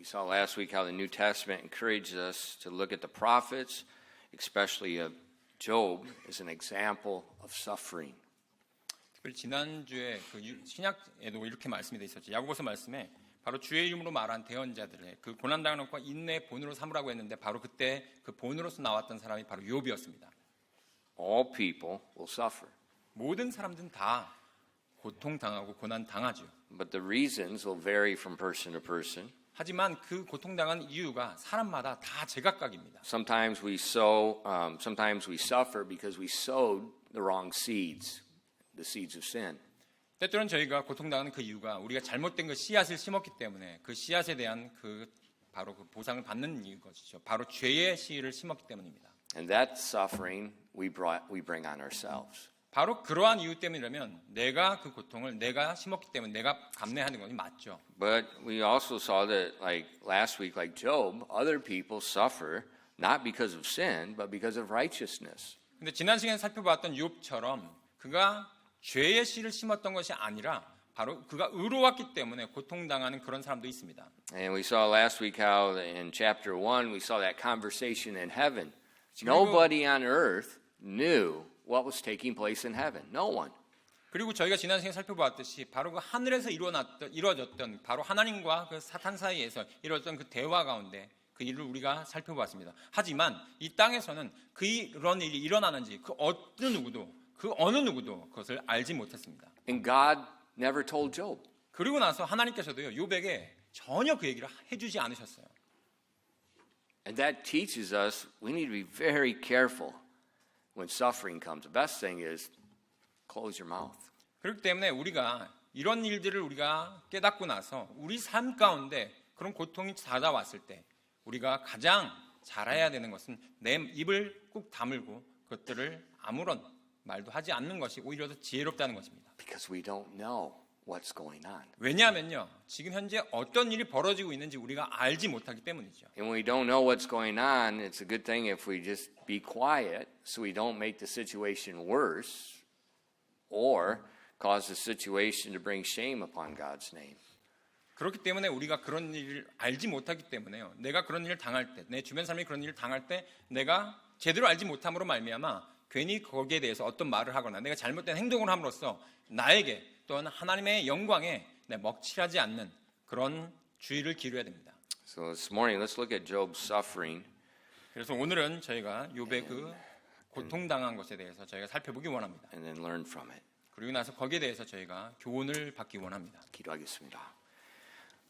We saw last week how the New Testament encourages us to look at the prophets, especially of Job, as an example of suffering. 특별히 지난주에 그 신약에도 이렇게 말씀이 돼 있었죠. 야고보서 말씀에 바로 주의 이름으로 말한 대언자들의 그 고난당하는 것과 인내의 본으로 삼으라고 했는데 바로 그때 그 본으로서 나왔던 사람이 바로 욥이었습니다. All people will suffer. 모든 사람들은 다 고통당하고 고난당하죠. But the reasons will vary from person to person. 하지만 그 고통당한 이유가 사람마다 다 제각각입니다. Sometimes we suffer because we sowed the wrong seeds, the seeds of sin. 때때로는 저희가 고통당하는 그 이유가 우리가 잘못된 그 씨앗을 심었기 때문에 그 씨앗에 대한 그 바로 그 보상을 받는 이유 것이죠. 바로 죄의 씨를 심었기 때문입니다. And that suffering we bring on ourselves. 바로 그러한 이유 때문이라면 내가 그 고통을 내가 심었기 때문에 내가 감내하는 것이 맞죠. But we also saw that, like last week, like Job, other people suffer not because of sin, but because of righteousness. 근데 지난 시간에 살펴봤던 욥처럼 그가 죄의 씨를 심었던 것이 아니라 바로 그가 의로웠기 때문에 고통당하는 그런 사람도 있습니다. And we saw last week how in chapter 1 we saw that conversation in heaven. Nobody on earth knew what was taking place in heaven. No one. 그리고 저희가 지난 시간에 살펴봤듯이 바로 그 하늘에서 이루어졌던 바로 하나님과 그 사탄 사이에서 이루어졌던 그 대화 가운데 그 일을 우리가 살펴봤습니다. 하지만 이 땅에서는 그런 일이 일어나는지 그 어느 누구도 그것을 알지 못했습니다. And God never told Job. 그리고 나서 하나님께서도요 욥에게 전혀 그 얘기를 해주지 않으셨어요. And that teaches us we need to be very careful when suffering comes. The best thing is close your mouth. 그렇기 때문에 우리가 이런 일들을 우리가 깨닫고 나서 우리 삶 가운데 그런 고통이 찾아왔을 때 우리가 가장 잘해야 되는 것은 내 입을 꾹 다물고 그것들을 아무런 말도 하지 않는 것이 오히려 더 지혜롭다는 것입니다. Because we don't know what's going on. 왜냐하면요, 지금 현재 어떤 일이 벌어지고 있는지 우리가 알지 못하기 때문이죠. And when we don't know what's going on, it's a good thing if we just be quiet so we don't make the situation worse or cause the situation to bring shame upon God's name. 그렇기 때문에 우리가 그런 일을 알지 못하기 때문에요. 내가 그런 일을 당할 때, 내 주변 사람이 그런 일을 당할 때 내가 제대로 알지 못함으로 말미암아 괜히 거기에 대해서 어떤 말을 하거나 내가 잘못된 행동을 함으로써 나에게 또한 하나님의 영광에 먹칠하지 않는 그런 주의를 기울여야 됩니다. So this morning, let's look at Job's suffering. 그래서 오늘은 저희가 욥의 그 고통당한 것에 대해서 저희가 살펴보기 원합니다. And then learn from it. 그리고 나서 거기에 대해서 저희가 교훈을 받기 원합니다. 기도하겠습니다.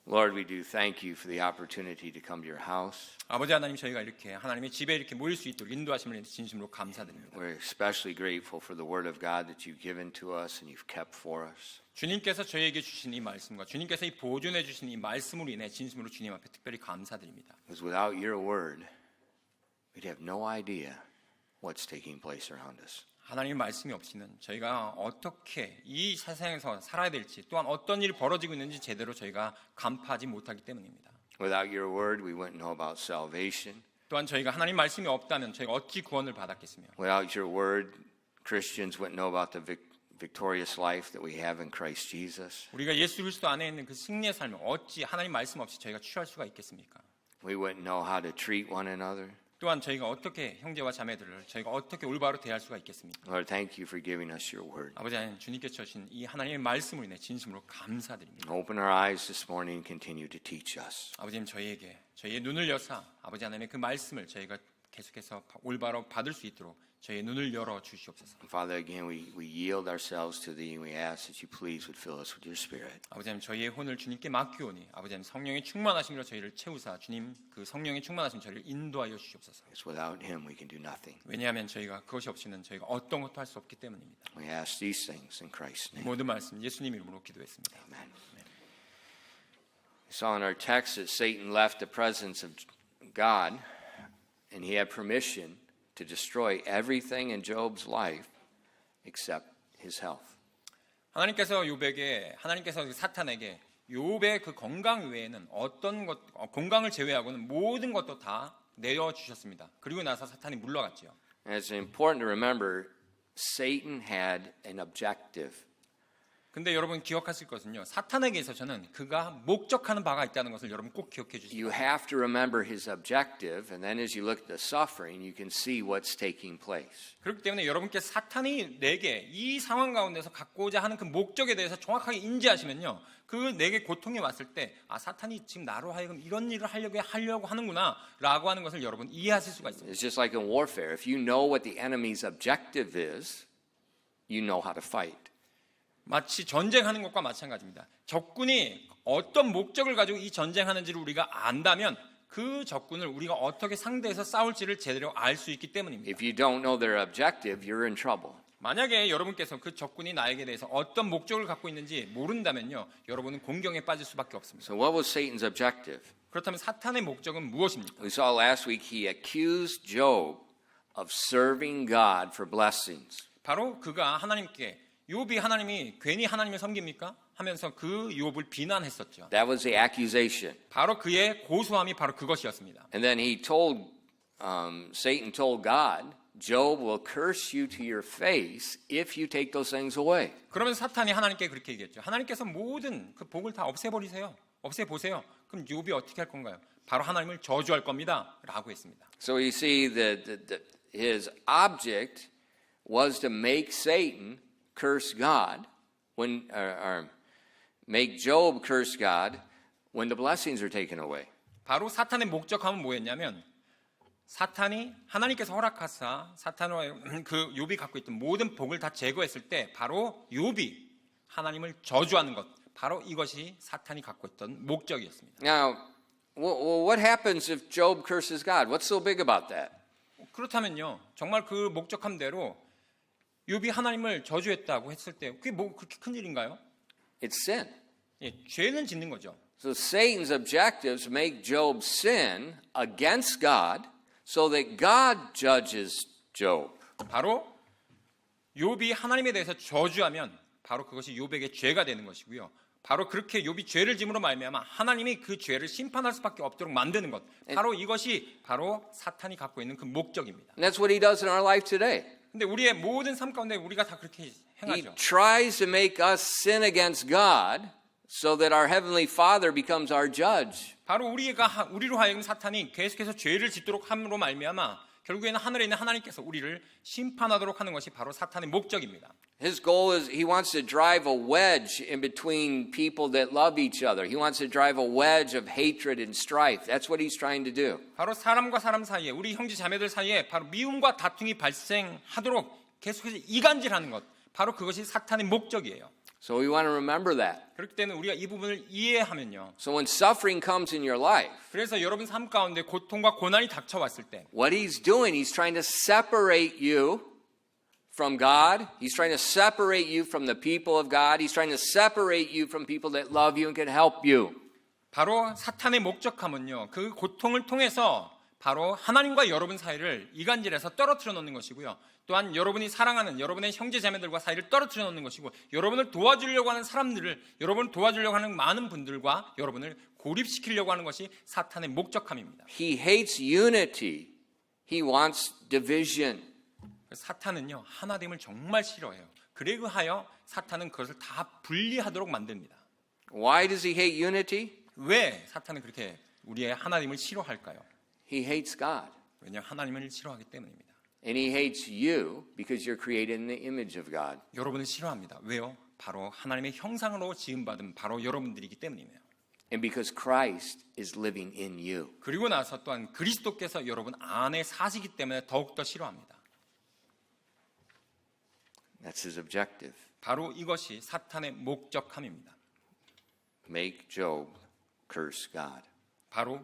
Lord, we do thank you for the opportunity to come to your house. 아버지 하나님, 저희가 이렇게 하나님의 집에 이렇게 모일 수 있도록 인도하심을 위해 진심으로 감사드립니다. We're especially grateful for the word of God that you've given to us and you've kept for us. 주님께서 저희에게 주신 이 말씀과 주님께서 이 보존해 주신 이 말씀으로 인해 진심으로 주님 앞에 특별히 감사드립니다. Because without your word, we'd have no idea what's taking place around us. 하나님의 말씀이 없이는 저희가 어떻게 이 세상에서 살아야 될지 또한 어떤 일이 벌어지고 있는지 제대로 저희가 간파하지 못하기 때문입니다. Without your word, we wouldn't know about salvation. 또한 저희가 하나님 말씀이 없다면 저희가 어찌 구원을 받았겠으며 Without your word, Christians wouldn't know about the victorious life that we have in Christ Jesus. 우리가 예수 그리스도 안에 있는 그 승리의 삶을 어찌 하나님 말씀 없이 저희가 취할 수가 있겠습니까? We wouldn't know how to treat one another. 또한 저희가 어떻게 형제와 자매들을 저희가 어떻게 올바로 대할 수가 있겠습니까? Lord, thank you for giving us your word. 아버지 하나님, 주님께서 주신 이 하나님의 말씀으로 인해 진심으로 감사드립니다. Open our eyes this morning and continue to teach us. 아버지님, 저희에게 저희의 눈을 여사 아버지 하나님의 그 말씀을 저희가 계속해서 올바로 받을 수 있도록 저희의 눈을 열어 주시옵소서. Father, again, we yield ourselves to Thee and we ask that you please would fill us with your Spirit. 아버지 하나님, 저희의 혼을 주님께 맡기오니 아버지 하나님, 성령의 충만하심으로 저희를 채우사 주님 그 성령의 충만하심 저희를 인도하여 주시옵소서. Because without Him we can do nothing. 왜냐하면 저희가 그것이 없이는 저희가 어떤 것도 할 수 없기 때문입니다. We ask these things in Christ's name. 모든 말씀 예수님 이름으로 기도했습니다. Amen. We saw in our text that Satan left the presence of God and he had permission to destroy everything in Job's life except his health. 하나님께서 사탄에게 욥의 그 건강 외에는 어떤 것 건강을 제외하고는 모든 것도 다 내어 주셨습니다. 그리고 나서 사탄이 물러갔지요. And it's important to remember Satan had an objective. 근데 여러분 기억하실 것은요. 사탄에게 있어서는 그가 목적하는 바가 있다는 것을 여러분 꼭 기억해 주시기 You 바랍니다. have to remember his objective, and then as you look at the suffering, you can see what's taking place. 그렇기 때문에 여러분께 사탄이 내게 이 상황 가운데서 갖고자 하는 그 목적에 대해서 정확하게 인지하시면요. 그 내게 고통이 왔을 때 아, 사탄이 지금 나로 하여금 이런 일을 하려고 하는구나 라고 하는 것을 여러분 이해하실 수가 있습니다. It's just like in warfare. If you know what the enemy's objective is, you know how to fight. 마치 전쟁하는 것과 마찬가지입니다. 적군이 어떤 목적을 가지고 이 전쟁하는지를 우리가 안다면 그 적군을 우리가 어떻게 상대해서 싸울지를 제대로 알 수 있기 때문입니다. If you don't know their objective, you're in trouble. 만약에 여러분께서 그 적군이 나에게 대해서 어떤 목적을 갖고 있는지 모른다면요. 여러분은 공경에 빠질 수밖에 없습니다. So what was Satan's objective? 그렇다면 사탄의 목적은 무엇입니까? We saw last week he accused Job of serving God for blessings. 바로 그가 하나님께 욥이 하나님이 괜히 하나님을 섬깁니까? 하면서 그 욥을 비난했었죠. That was the accusation. 바로 그의 고소함이 바로 그것이었습니다. And then Satan told God, Job will curse you to your face if you take those things away. 그러면 사탄이 하나님께 그렇게 얘기했죠. 하나님께서 모든 그 복을 다 없애버리세요. 없애보세요. 그럼 욥이 어떻게 할 건가요? 바로 하나님을 저주할 겁니다. 라고 했습니다. So you see that his object was to make Satan curse God or make Job curse God when the blessings are taken away. 바로 사탄의 목적함은 뭐였냐면 사탄이 하나님께서 허락하사 사탄과 그 욥이 갖고 있던 모든 복을 다 제거했을 때 바로 욥이 하나님을 저주하는 것 바로 이것이 사탄이 갖고 있던 목적이었습니다. Now, what happens if Job curses God? What's so big about that? 그렇다면요. 정말 그 목적함대로 욥이 하나님을 저주했다고 했을 때 그게 뭐 그렇게 큰 일인가요? It's sin. 예, 죄는 짓는 거죠. So Satan's objectives make Job sin against God so that God judges Job. 바로 욥이 하나님에 대해서 저주하면 바로 그것이 욥에게 죄가 되는 것이고요. 바로 그렇게 욥이 죄를 짐으로 말미암아 하나님이 그 죄를 심판할 수밖에 없도록 만드는 것. 바로 이것이 바로 사탄이 갖고 있는 그 목적입니다. And that's what he does in our life today. 근데 우리의 모든 삶 가운데 우리가 다 그렇게 He 행하죠. tries to make us sin against God so that our heavenly Father becomes our judge. 바로 우리로 하여금 사탄이 계속해서 죄를 짓도록 함으로 말미암아 결국에는 하늘에 있는 하나님께서 우리를 심판하도록 하는 것이 바로 사탄의 목적입니다. His goal is he wants to drive a wedge in between people that love each other. He wants to drive a wedge of hatred and strife. That's what he's trying to do. 바로 사람과 사람 사이에 우리 형제 자매들 사이에 바로 미움과 다툼이 발생하도록 계속해서 이간질하는 것. 바로 그것이 사탄의 목적이에요. So we want to remember that. 그렇기 때문에 우리가 이 부분을 이해하면요. So when suffering comes in your life, 그래서 여러분 삶 가운데 고통과 고난이 닥쳐왔을 때 what he's doing, he's trying to separate you from God. He's trying to separate you from the people of God. He's trying to separate you from people that love you and can help you. 바로 사탄의 목적함은요. 그 고통을 통해서 바로 하나님과 여러분 사이를 이간질해서 떨어뜨려 놓는 것이고요. 또한 여러분이 사랑하는 여러분의 형제 자매들과 사이를 떨어뜨려 놓는 것이고 여러분을 도와주려고 하는 사람들을 여러분을 도와주려고 하는 많은 분들과 여러분을 고립시키려고 하는 것이 사탄의 목적함입니다. He hates unity. He wants division. 사탄은요. 하나됨을 정말 싫어해요. 그리고 하여 사탄은 그것을 다 분리하도록 만듭니다. Why does he hate unity? 왜 사탄은 그렇게 우리의 하나님을 싫어할까요? He hates God. 왜냐하면 하나님을 싫어하기 때문입니다. And he hates you because you're created in the image of God. 여러분을 싫어합니다. 왜요? 바로 하나님의 형상으로 지음받은 바로 여러분들이기 때문이에요. And because Christ is living in you. 그리고 나서 또한 그리스도께서 여러분 안에 사시기 때문에 더욱더 싫어합니다. That's his objective. 바로 이것이 사탄의 목적함입니다. Make Job curse God. 바로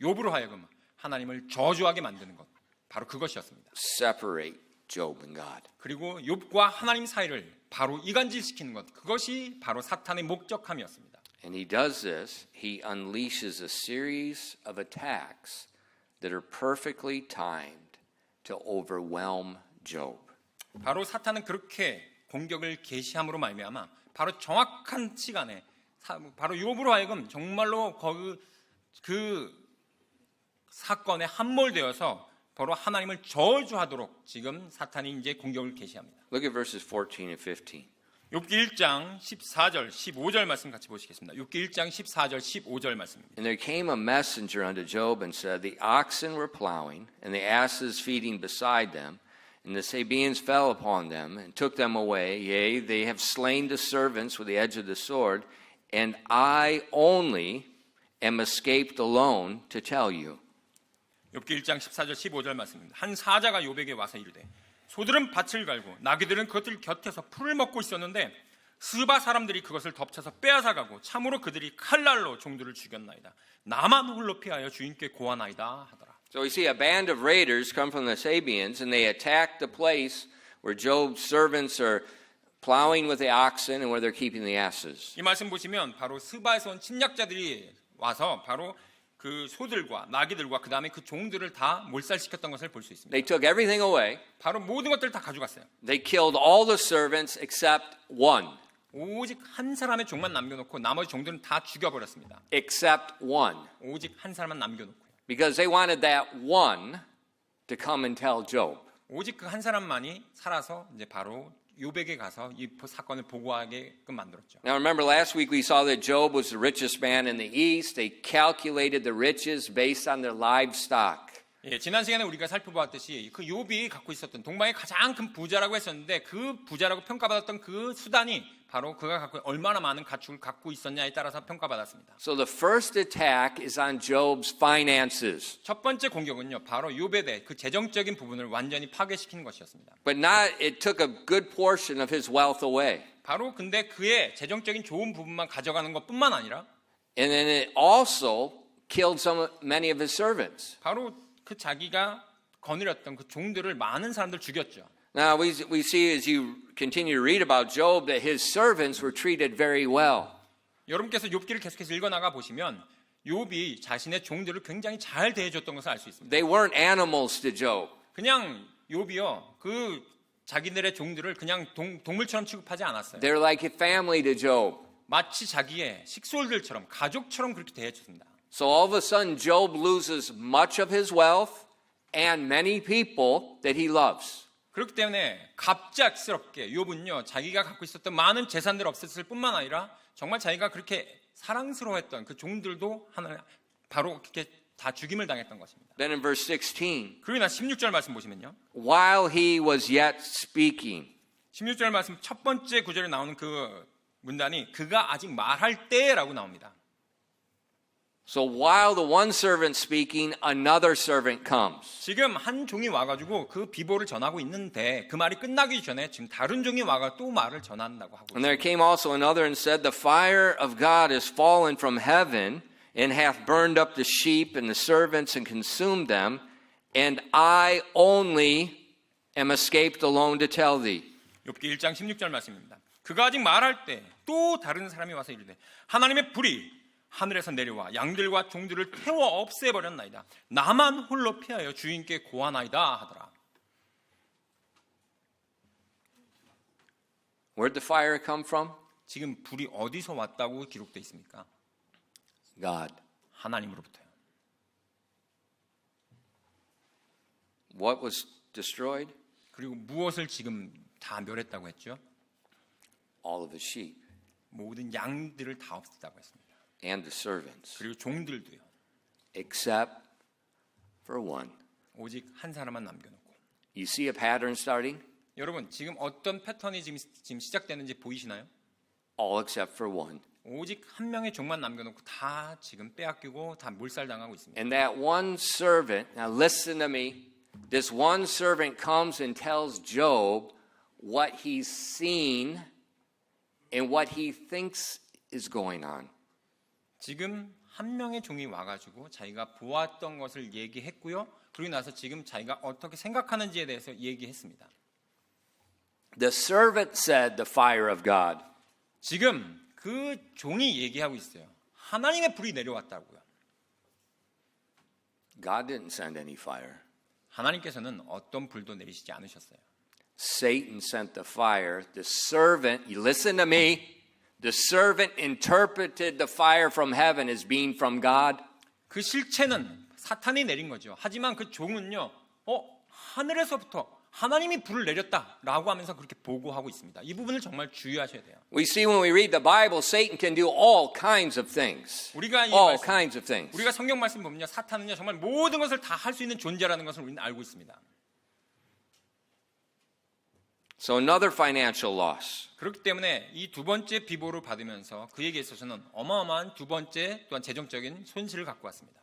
욥으로 하여금 하나님을 저주하게 만드는 것. 바로 그것이었습니다. Separate Job and God. 그리고 욥과 하나님 사이를 바로 이간질시키는 것. 그것이 바로 사탄의 목적함이었습니다. And he does this, he unleashes a series of attacks that are perfectly timed to overwhelm Job. 바로 사탄은 그렇게 공격을 개시함으로 말미암아 바로 정확한 시간에 바로 욥으로 하여금 정말로 그 사건에 함몰되어서 바로 하나님을 저주하도록 지금 사탄이 이제 공격을 개시합니다. Look at verses 14 and 15. 욥기 1장 14절 15절 말씀 같이 보시겠습니다. 욥기 1장 14절 15절 말씀입니다. And there came a messenger unto Job and said, The oxen were plowing, and the asses feeding beside them, and the Sabaeans fell upon them, and took them away. Yea, they have slain the servants with the edge of the sword, and I only am escaped alone to tell you. 욥기 1장 14절 15절 말씀입니다. 한 사자가 욥에게 와서 이르되 소들은 밭을 갈고 나귀들은 그것들 곁에서 풀을 먹고 있었는데 스바 사람들이 그것을 덮쳐서 빼앗아가고 참으로 그들이 칼날로 종들을 죽였나이다. 나만 홀로 피하여 주인께 고하나이다 하더라. So we see a band of raiders come from the Sabaeans, and they attack the place where Job's servants are plowing with the oxen and where they're keeping the asses. 이 말씀 보시면 바로 스바에서 온 침략자들이 와서 바로 그 소들과 나귀들과 그 다음에 그 종들을 다 몰살시켰던 것을 볼 수 있습니다. They took everything away. 바로 모든 것들을 다 가져갔어요. They killed all the servants except one. 오직 한 사람의 종만 남겨놓고 나머지 종들은 다 죽여버렸습니다. Except one. 오직 한 사람만 남겨놓고요. Because they wanted that one to come and tell Job. 오직 그 한 사람만이 살아서 이제 바로 욥에게 가서 이 사건을 보고하게끔 만들었죠. Now remember last week we saw that Job was the richest man in the east. They calculated the riches based on their livestock. 예, 지난 시간에 우리가 살펴보았듯이 그 욥이 갖고 있었던 동방의 가장 큰 부자라고 했었는데 그 부자라고 평가받았던 그 수단이 바로 그가 갖고 얼마나 많은 가축을 갖고 있었냐에 따라서 평가받았습니다. So the first attack is on Job's finances. 첫 번째 공격은요, 바로 욥에 대해 그 재정적인 부분을 완전히 파괴시킨 것이었습니다. But not it took a good portion of his wealth away. 바로 근데 그의 재정적인 좋은 부분만 가져가는 것뿐만 아니라 And then it also killed many of his servants. 바로 그 자기가 거느렸던 그 종들을 많은 사람들 죽였죠. Now we see as you continue to read about Job that his servants were treated very well. 여러분께서 욥기를 계속해서 읽어나가 보시면 욥이 자신의 종들을 굉장히 잘 대해줬던 것을 알 수 있습니다. They weren't animals to Job. 그냥 욥이요 그 자기들의 종들을 그냥 동물처럼 취급하지 않았어요. They're like a family to Job. 마치 자기의 식솔들처럼 가족처럼 그렇게 대해줬습니다. So all of a sudden Job loses much of his wealth and many people that he loves. 그렇기 때문에 갑작스럽게 욥은요 자기가 갖고 있었던 많은 재산들 없었을 뿐만 아니라 정말 자기가 그렇게 사랑스러워했던 그 종들도 하나 바로 그렇게 다 죽임을 당했던 것입니다. Then in verse 16, 그리고 나 16절 말씀 보시면요. while he was yet speaking. 16절 말씀 첫 번째 구절에 나오는 그 문단이 그가 아직 말할 때라고 나옵니다. So while the one servant speaking, another servant comes. 지금 한 종이 와가지고 그 비보를 전하고 있는데 그 말이 끝나기 전에 지금 다른 종이 와가 또 말을 전한다고 하고 And there came also another and said, The fire of God is fallen from heaven and hath burned up the sheep and the servants and consumed them, and I only am escaped alone to tell thee. 욥기 1장 16절 말씀입니다. 그가 아직 말할 때 또 다른 사람이 와서 이르되 하나님의 불이 하늘에서 내려와 양들과 종들을 태워 없애버렸나이다. 나만 홀로 피하여 주인께 고하나이다 하더라. Where'd the fire come from? 지금 불이 어디서 왔다고 기록되어 있습니까? God. 하나님으로부터요. What was destroyed? 그리고 무엇을 지금 다 멸했다고 했죠? All of his sheep 모든 양들을 다 없앴다고 했습니다. and the servants, 그리고 종들도요. except for one. 오직 한 사람만 남겨놓고. You see a pattern starting? 여러분 지금 어떤 패턴이 지금 시작되는지 보이시나요? All except for one. 오직 한 명의 종만 남겨놓고 다 지금 빼앗기고 다 몰살당하고 있습니다. And that one servant, now listen to me, this one servant comes and tells Job what he's seen and what he thinks is going on. 지금 한 명의 종이 와가지고 자기가 보았던 것을 얘기했고요. 그리고 나서 지금 자기가 어떻게 생각하는지에 대해서 얘기했습니다. The servant said the fire of God. 지금 그 종이 얘기하고 있어요. 하나님의 불이 내려왔다고요. God didn't send any fire. 하나님께서는 어떤 불도 내리시지 않으셨어요. Satan sent the fire. The servant, you listen to me, the servant interpreted the fire from heaven as being from God. 그 실체는 사탄이 내린 거죠. 하지만 그 종은요, 하늘에서부터 하나님이 불을 내렸다라고 하면서 그렇게 보고하고 있습니다. 이 부분을 정말 주의하셔야 돼요. We see when we read the Bible, Satan can do all kinds of things. 우리가 이 All 말씀, kinds of things. 우리가 성경 말씀 보면요, 사탄은요 정말 모든 것을 다 할 수 있는 존재라는 것을 우리는 알고 있습니다. So another financial loss. 그렇기 때문에 이 두 번째 비보를 받으면서 그에게 있어서는 어마어마한 두 번째 또한 재정적인 손실을 갖고 왔습니다.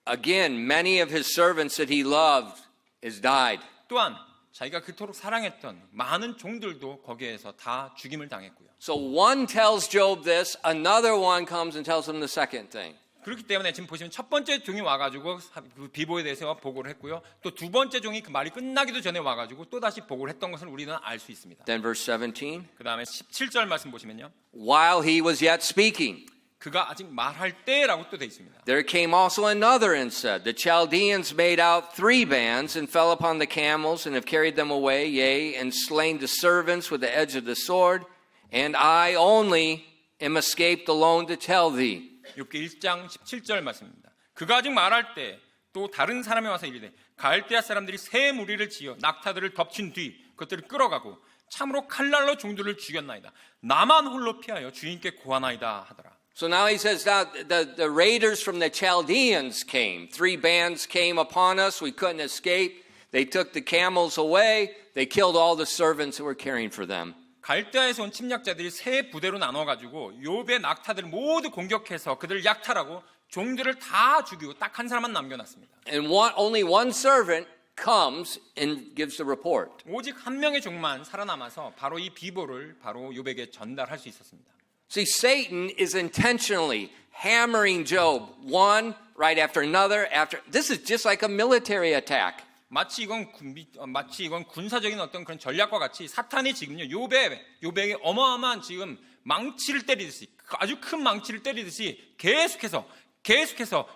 Again, many of his servants that he loved has died. 또한 자기가 그토록 사랑했던 많은 종들도 거기에서 다 죽임을 당했고요. So one tells Job this, another one comes and tells him the second thing. 그렇기 때문에 지금 보시면 첫 번째 종이 와가지고 그 비보에 대해서 보고를 했고요. 또 두 번째 종이 그 말이 끝나기도 전에 와가지고 또 다시 보고를 했던 것을 우리는 알 수 있습니다. Then verse 17. 그 다음에 17절 말씀 보시면요. While he was yet speaking, 그가 아직 말할 때라고 또 돼 있습니다. there came also another and said, the Chaldeans made out 3 bands and fell upon the camels and have carried them away, yea, and slain the servants with the edge of the sword, and I only am escaped alone to tell thee. 욥기 1장 17절 말씀입니다. 그가 아직 말할 때 또 다른 사람이 와서 이르되 갈대아 사람들이 새 무리를 지어 낙타들을 덮친 뒤 그것들을 끌어가고 참으로 칼날로 종들을 죽였나이다. 나만 홀로 피하여 주인께 고하나이다 하더라. So now he says, now the raiders from the Chaldeans came. 3 bands came upon us. We couldn't escape. They took the camels away. They killed all the servants who were caring for them. 갈대아에서 온 침략자들이 세 부대로 나눠가지고 욥의 낙타들을 모두 공격해서 그들을 약탈하고 종들을 다 죽이고 딱 한 사람만 남겨놨습니다. And only one servant comes and gives the report. 오직 한 명의 종만 살아남아서 바로 이 비보를 바로 욥에게 전달할 수 있었습니다. See, Satan is intentionally hammering Job one right after another after. This is just like a military attack. 마치 이건 군사적인 어떤 그런 전략과 같이 사탄이 지금요 욥에게 어마어마한 지금 망치를 때리듯이 아주 큰 망치를 때리듯이 계속해서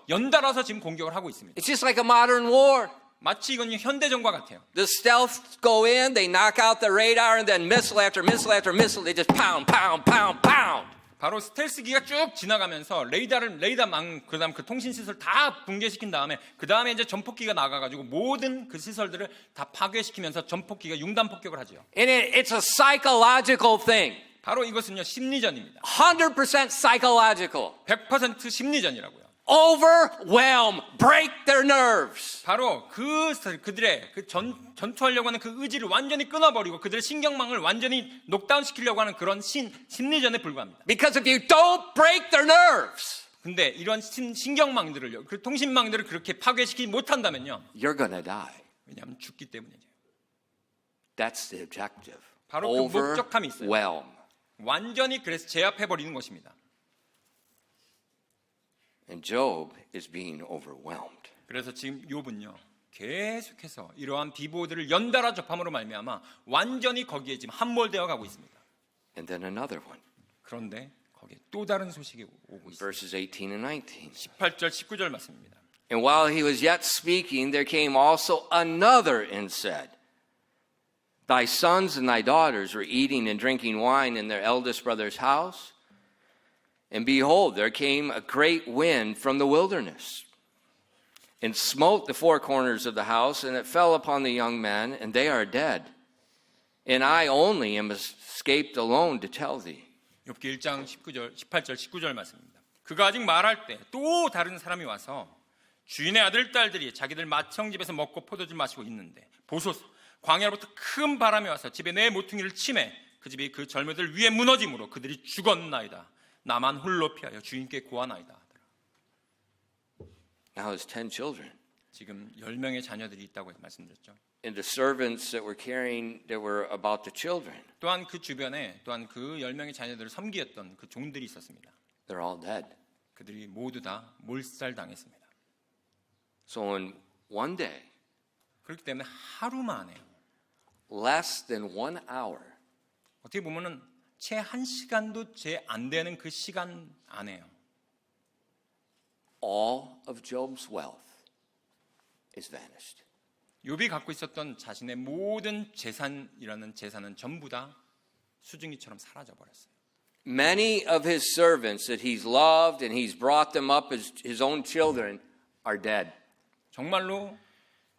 연달아서 지금 공격을 하고 있습니다. It's just like a modern war. 마치 이건 현대전과 같아요. The stealth go in, they knock out the radar, and then missile after missile after missile, they just pound, pound, pound, pound. 바로 스텔스기가 쭉 지나가면서 레이더망 그다음 그 통신 시설 다 붕괴시킨 다음에 그 다음에 이제 전폭기가 나가가지고 모든 그 시설들을 다 파괴시키면서 전폭기가 융단 폭격을 하죠. And it's a psychological thing. 바로 이것은요 심리전입니다. 100% psychological. 100% 심리전이라고요. Overwhelm, break their nerves. 바로 그들의 전투하려고 하는 그 의지를 완전히 끊어버리고 그들의 신경망을 완전히 녹다운시키려고 하는 그런 심리전에 불과합니다. Because if you don't break their nerves, 근데 이런 신경망들을요, 그 통신망들을 그렇게 파괴시키지 못한다면요, you're gonna die. 왜냐하면 죽기 때문이죠. That's the objective. 바로 그 목적함이 있어요. Overwhelm. 완전히 그래서 제압해버리는 것입니다. And Job is being overwhelmed. 그래서 지금 욥은요 계속해서 이러한 비보들을 연달아 접함으로 말미암아 완전히 거기에 지금 함몰되어 가고 있습니다. And then another one. 그런데 거기에 또 다른 소식이 오고 있습니다. Verses 18 and 19. 18절 19절 말씀입니다. And while he was yet speaking, there came also another and said, Thy sons and thy daughters were eating and drinking wine in their eldest brother's house. And behold, there came a great wind from the wilderness, and smote the 4 corners of the house, and it fell upon the young men, and they are dead. And I only am escaped alone to tell thee. 욥기 1장 18절 19절 말씀입니다. 그가 아직 말할 때 또 다른 사람이 와서 주인의 아들 딸들이 자기들 맏형 집에서 먹고 포도주 마시고 있는데 보소서 광야로부터 큰 바람이 와서 집에 내 모퉁이를 치매 그 집이 그 젊은이들 위에 무너짐으로 그들이 죽었나이다. 나만 홀로 피하여 주인께 고하나이다 하더라. Now his 10 children. 지금 10명의 자녀들이 있다고 말씀드렸죠. And the servants that were carrying, that were about the children, 또한 그 주변에 또한 그 10명의 자녀들을 섬기었던 그 종들이 있었습니다. they're all dead. 그들이 모두 다 몰살당했습니다. So in one day, 그렇기 때문에 하루 만에 less than 1 hour, 어떻게 보면은 채 1시간도 채 안 되는 그 시간 안에요. all of Job's wealth is vanished. 욥이 갖고 있었던 자신의 모든 재산이라는 재산은 전부 다 수증기처럼 사라져 버렸어요. Many of his servants that he's loved and he's brought them up as his own children are dead. 정말로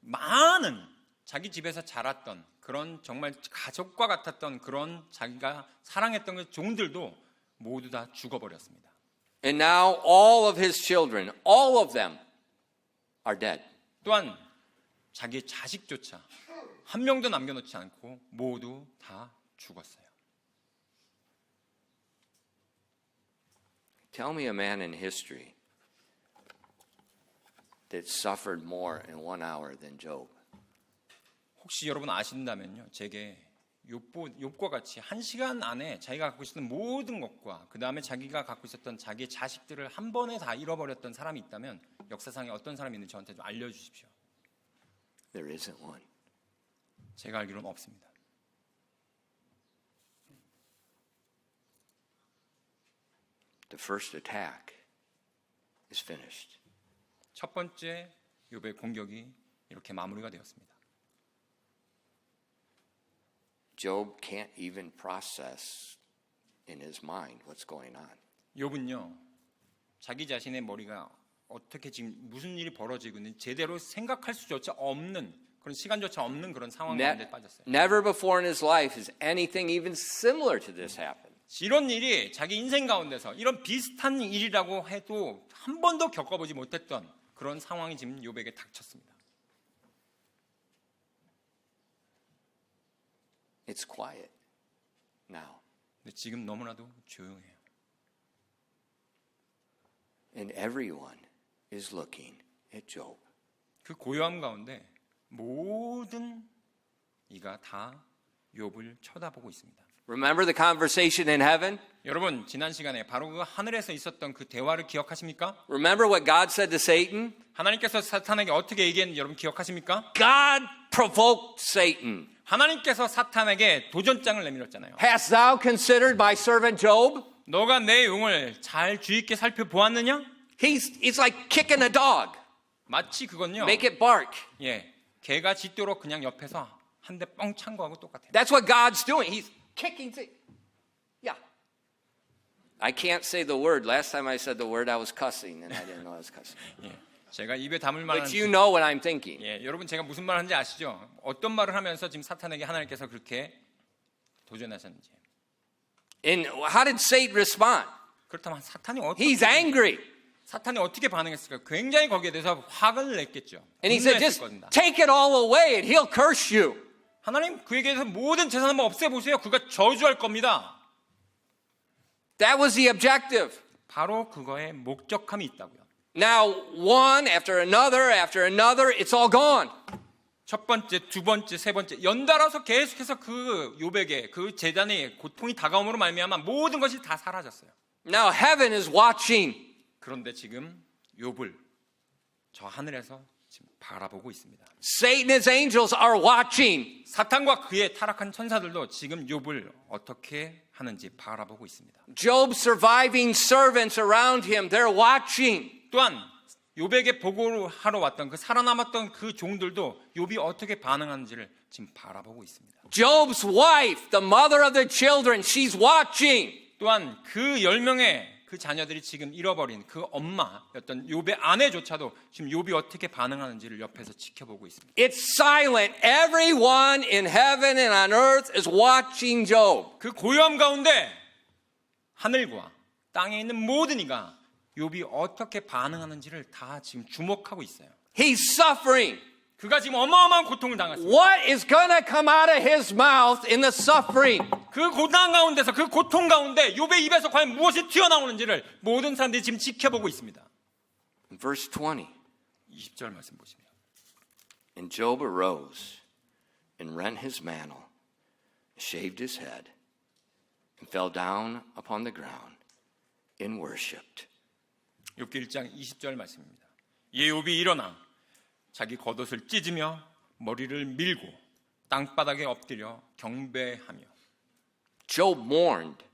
많은 자기 집에서 자랐던 그런 정말 가족과 같았던 그런 자기가 사랑했던 그 종들도 모두 다 죽어버렸습니다. And now all of his children, all of them are dead. 또한 자기의 자식조차 한 명도 남겨놓지 않고 모두 다 죽었어요. Tell me a man in history that suffered more in 1 hour than Job. 혹시 여러분 아신다면요, 제게 욥과 같이 1시간 안에 자기가 갖고 있었던 모든 것과 그 다음에 자기가 갖고 있었던 자기의 자식들을 한 번에 다 잃어버렸던 사람이 있다면 역사상에 어떤 사람이 있는지 저한테 좀 알려주십시오. There isn't one. 제가 알기로는 없습니다. The first attack is finished. 첫 번째 욥의 공격이 이렇게 마무리가 되었습니다. Job can't even process in his mind what's going on. 욥은요, 자기 자신의 머리가 어떻게 지금 무슨 일이 벌어지고 있는지 제대로 생각할 수조차 없는 그런 시간조차 없는 그런 상황 가운데 빠졌어요. Never before in his life has anything even similar to this happened. 이런 일이 자기 인생 가운데서 이런 비슷한 일이라고 해도 한 번도 겪어보지 못했던 그런 상황이 지금 욥에게 닥쳤습니다. It's quiet now. 근데 지금 너무나도 조용해요. And everyone is looking at Job. 그 고요함 가운데 모든 이가 다 욥을 쳐다보고 있습니다. Remember the conversation in heaven? 여러분, 지난 시간에 바로 그 하늘에서 있었던 그 대화를 기억하십니까? Remember what God said to Satan? 하나님께서 사탄에게 어떻게 얘기했는지 여러분 기억하십니까? God provoked Satan. 하나님께서 사탄에게 도전장을 내밀었잖아요. Hast thou considered my servant Job? 너가 내 용을 잘 주의 있게 살펴보았느냐? It's like kicking a dog. 마치 그건요, Make it bark. 예, 개가 짖도록 그냥 옆에서 한 대 뻥 찬 거하고 똑같아요. That's what God's doing. He's kicking. Yeah. I can't say the word. Last time I said the word, I was cussing, and I didn't know I was cussing. 예, 제가 입에 담을 만한 But you know what I'm thinking. 예, 여러분 제가 무슨 말 하는지 아시죠? 어떤 말을 하면서 지금 사탄에게 하나님께서 그렇게 도전하셨는지. And how did Satan respond? 그렇다면 사탄이 어떻게 He's angry. 사탄이 어떻게 반응했을까? 굉장히 거기에 대해서 화를 냈겠죠. And he said, just 분노했을 겁니다. take it all away and he'll curse you. 하나님 그에게서 모든 재산 한번 없애보세요. 그가 저주할 겁니다. That was the objective. 바로 그거에 목적함이 있다고요. Now, one after another, it's all gone. 첫 번째, 두 번째, 세 번째 연달아서 계속해서 그 욥에게 그 재단의 고통이 다가옴으로 말미암아 모든 것이 다 사라졌어요. Now heaven is watching. 그런데 지금 욥을 저 하늘에서 지금 바라보고 있습니다. Satan and his angels are watching. 사탄과 그의 타락한 천사들도 지금 욥을 어떻게 하는지 바라보고 있습니다. Job's surviving servants around him, they're watching. 또한 욥에게 보고를 하러 왔던 그 살아남았던 그 종들도 욥이 어떻게 반응하는지를 지금 바라보고 있습니다. Job's wife, the mother of the children, she's watching. 또한 그 10명의 그 자녀들이 지금 잃어버린 그 엄마였던 욥의 아내조차도 지금 욥이 어떻게 반응하는지를 옆에서 지켜보고 있습니다. It's silent. Everyone in heaven and on earth is watching Job. 그 고요함 가운데 하늘과 땅에 있는 모든 이가 욥이 어떻게 반응하는지를 다 지금 주목하고 있어요. He's suffering. 그가 지금 어마어마한 고통을 당했습니다. What is going to come out of his mouth in the suffering? 그 고난 가운데서 그 고통 가운데 욥의 입에서 과연 무엇이 튀어나오는지를 모든 사람들이 지금 지켜보고 있습니다. Verse 20. 20절 말씀 보시면 And Job arose and rent his mantle, shaved his head, and fell down upon the ground and worshipped. 욥기 1장 20절 말씀입니다. 예, 욥이 일어나 자기 겉옷을 찢으며 머리를 밀고 땅바닥에 엎드려 경배하며. Job mourned.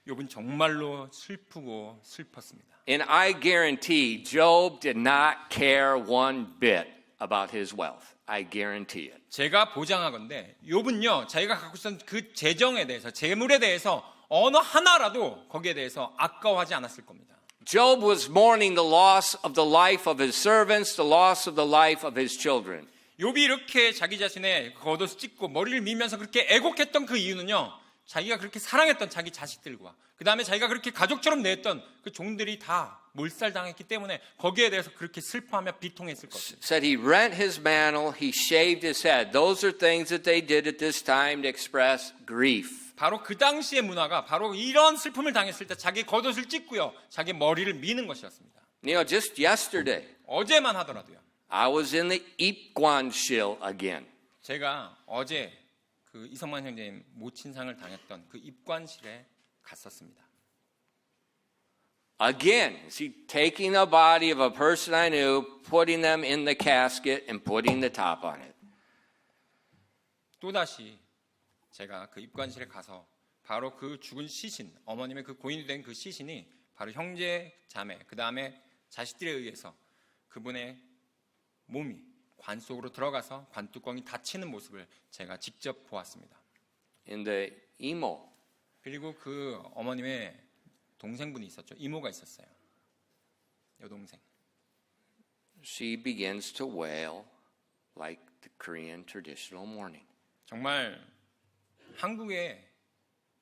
욥은 정말로 슬프고 슬펐습니다. And I guarantee Job did not care one bit about his wealth. I guarantee it. 제가 보장하건대 욥은요, 자기가 갖고 있었던 그 재정에 대해서, 재물에 대해서 어느 하나라도 거기에 대해서 아까워하지 않았을 겁니다. Job was mourning the loss of the life of his servants, the loss of the life of his children. 욥이 이렇게 자기 자신의 겉옷을 찢고 머리를 밀면서 그렇게 애곡했던 그 이유는요, 자기가 그렇게 사랑했던 자기 자식들과 그 다음에 자기가 그렇게 가족처럼 냈던 그 종들이 다 몰살당했기 때문에 거기에 대해서 그렇게 슬퍼하며 비통했을 것입니다. Said he rent his mantle, he shaved his head. Those are things that they did at this time to express grief. 바로 그 당시의 문화가 바로 이런 슬픔을 당했을 때 자기 겉옷을 찢고요, 자기 머리를 미는 것이었습니다. You know, just yesterday, 어제만 하더라도요, I was in the Ipguanshil again. 제가 어제 그 이성만 형제님 모친상을 당했던 그 입관실에 갔었습니다. Again, see, taking the body of a person I knew, putting them in the casket and putting the top on it. 또다시 제가 그 입관실에 가서 바로 그 죽은 시신, 어머님의 그 고인이 된 그 시신이 바로 형제, 자매, 그 다음에 자식들에 의해서 그분의 몸이 관 속으로 들어가서 관뚜껑이 닫히는 모습을 제가 직접 보았습니다. In the emo. 그리고 그 어머님의 동생분이 있었죠. 이모가 있었어요. 여동생. She begins to wail like the Korean traditional mourning. 정말 한국의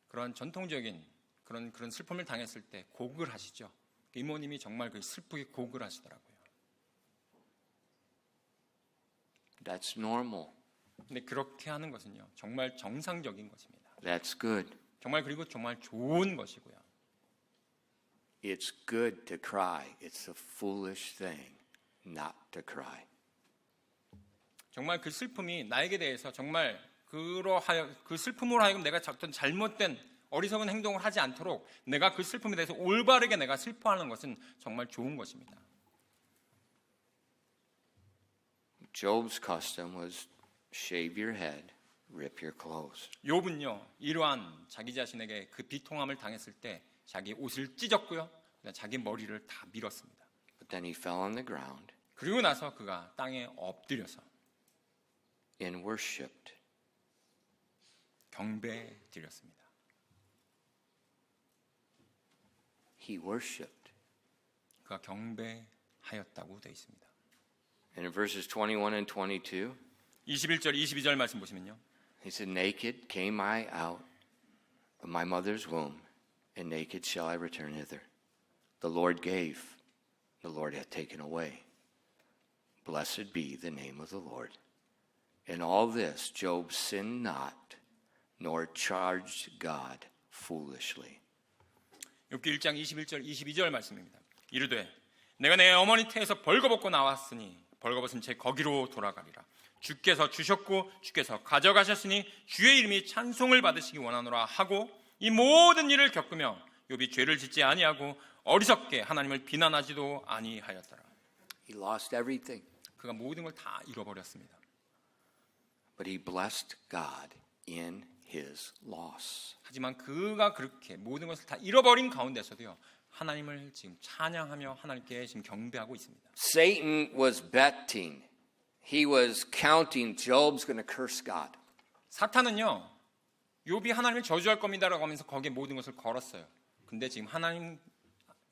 그런 전통적인 그런 슬픔을 당했을 때 곡을 하시죠. 이모님이 정말 그 슬프게 곡을 하시더라고요. That's normal. 근데 그렇게 하는 것은요, 정말 정상적인 것입니다. That's good. 정말 그리고 정말 좋은 것이고요. It's good to cry. It's a foolish thing not to cry. 정말 그 슬픔이 나에게 대해서 정말 그 슬픔으로 하여금 내가 어떤 잘못된 어리석은 행동을 하지 않도록 내가 그 슬픔에 대해서 올바르게 내가 슬퍼하는 것은 정말 좋은 것입니다. Job's custom was shave your head, rip your clothes. 욥은요, 이러한 자기 자신에게 그 비통함을 당했을 때 자기 옷을 찢었고요, 자기 머리를 다 밀었습니다. But then he fell on the ground 그리고 나서 그가 땅에 엎드려서 and worshipped. 경배 드렸습니다. He worshipped. 그가 경배하였다고 되어 있습니다. And in verses 21 and 22, 21절, 22절 말씀 보시면요. he said, naked came I out of my mother's womb, and naked shall I return hither. The Lord gave, the Lord hath taken away. Blessed be the name of the Lord. In all this Job sinned not, nor charged God foolishly. 욥기 1장 21절, 22절 말씀입니다. 이르되 내가 내 어머니 태에서 벌거벗고 나왔으니 벌거벗은 채 거기로 돌아가리라. 주께서 주셨고 주께서 가져가셨으니 주의 이름이 찬송을 받으시기 원하노라 하고 이 모든 일을 겪으며 욥이 죄를 짓지 아니하고 어리석게 하나님을 비난하지도 아니하였더라. He lost everything, 그가 모든 걸 다 잃어버렸습니다. but he blessed God in his loss. 하지만 그가 그렇게 모든 것을 다 잃어버린 가운데서도요, 하나님을 지금 찬양하며 하나님께 지금 경배하고 있습니다. Satan was betting. He was counting Job's going to curse God. 사탄은요, 욥이 하나님을 저주할 겁니다라고 하면서 거기에 모든 것을 걸었어요. 근데 지금 하나님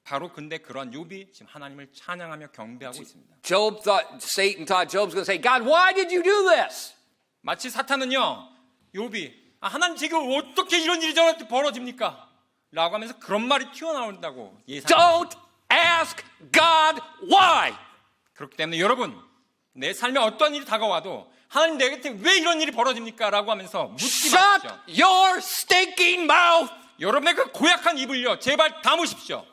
바로 근데 그런 욥이 지금 하나님을 찬양하며 경배하고 있습니다. Satan thought Job's going to say, God, why did you do this? 마치 사탄은요, 욥이 하나님 지금 어떻게 이런 일이 저렇게 벌어집니까? 라고 하면서 그런 말이 튀어나온다고 예상합니다. Don't ask God why. 그렇기 때문에 여러분, 내 삶에 어떤 일이 다가와도 하나님 내 곁에 왜 이런 일이 벌어집니까? 라고 하면서 묻지 Shut 마십시오. your stinking mouth. 여러분의 그 고약한 입을요, 제발 다무십시오.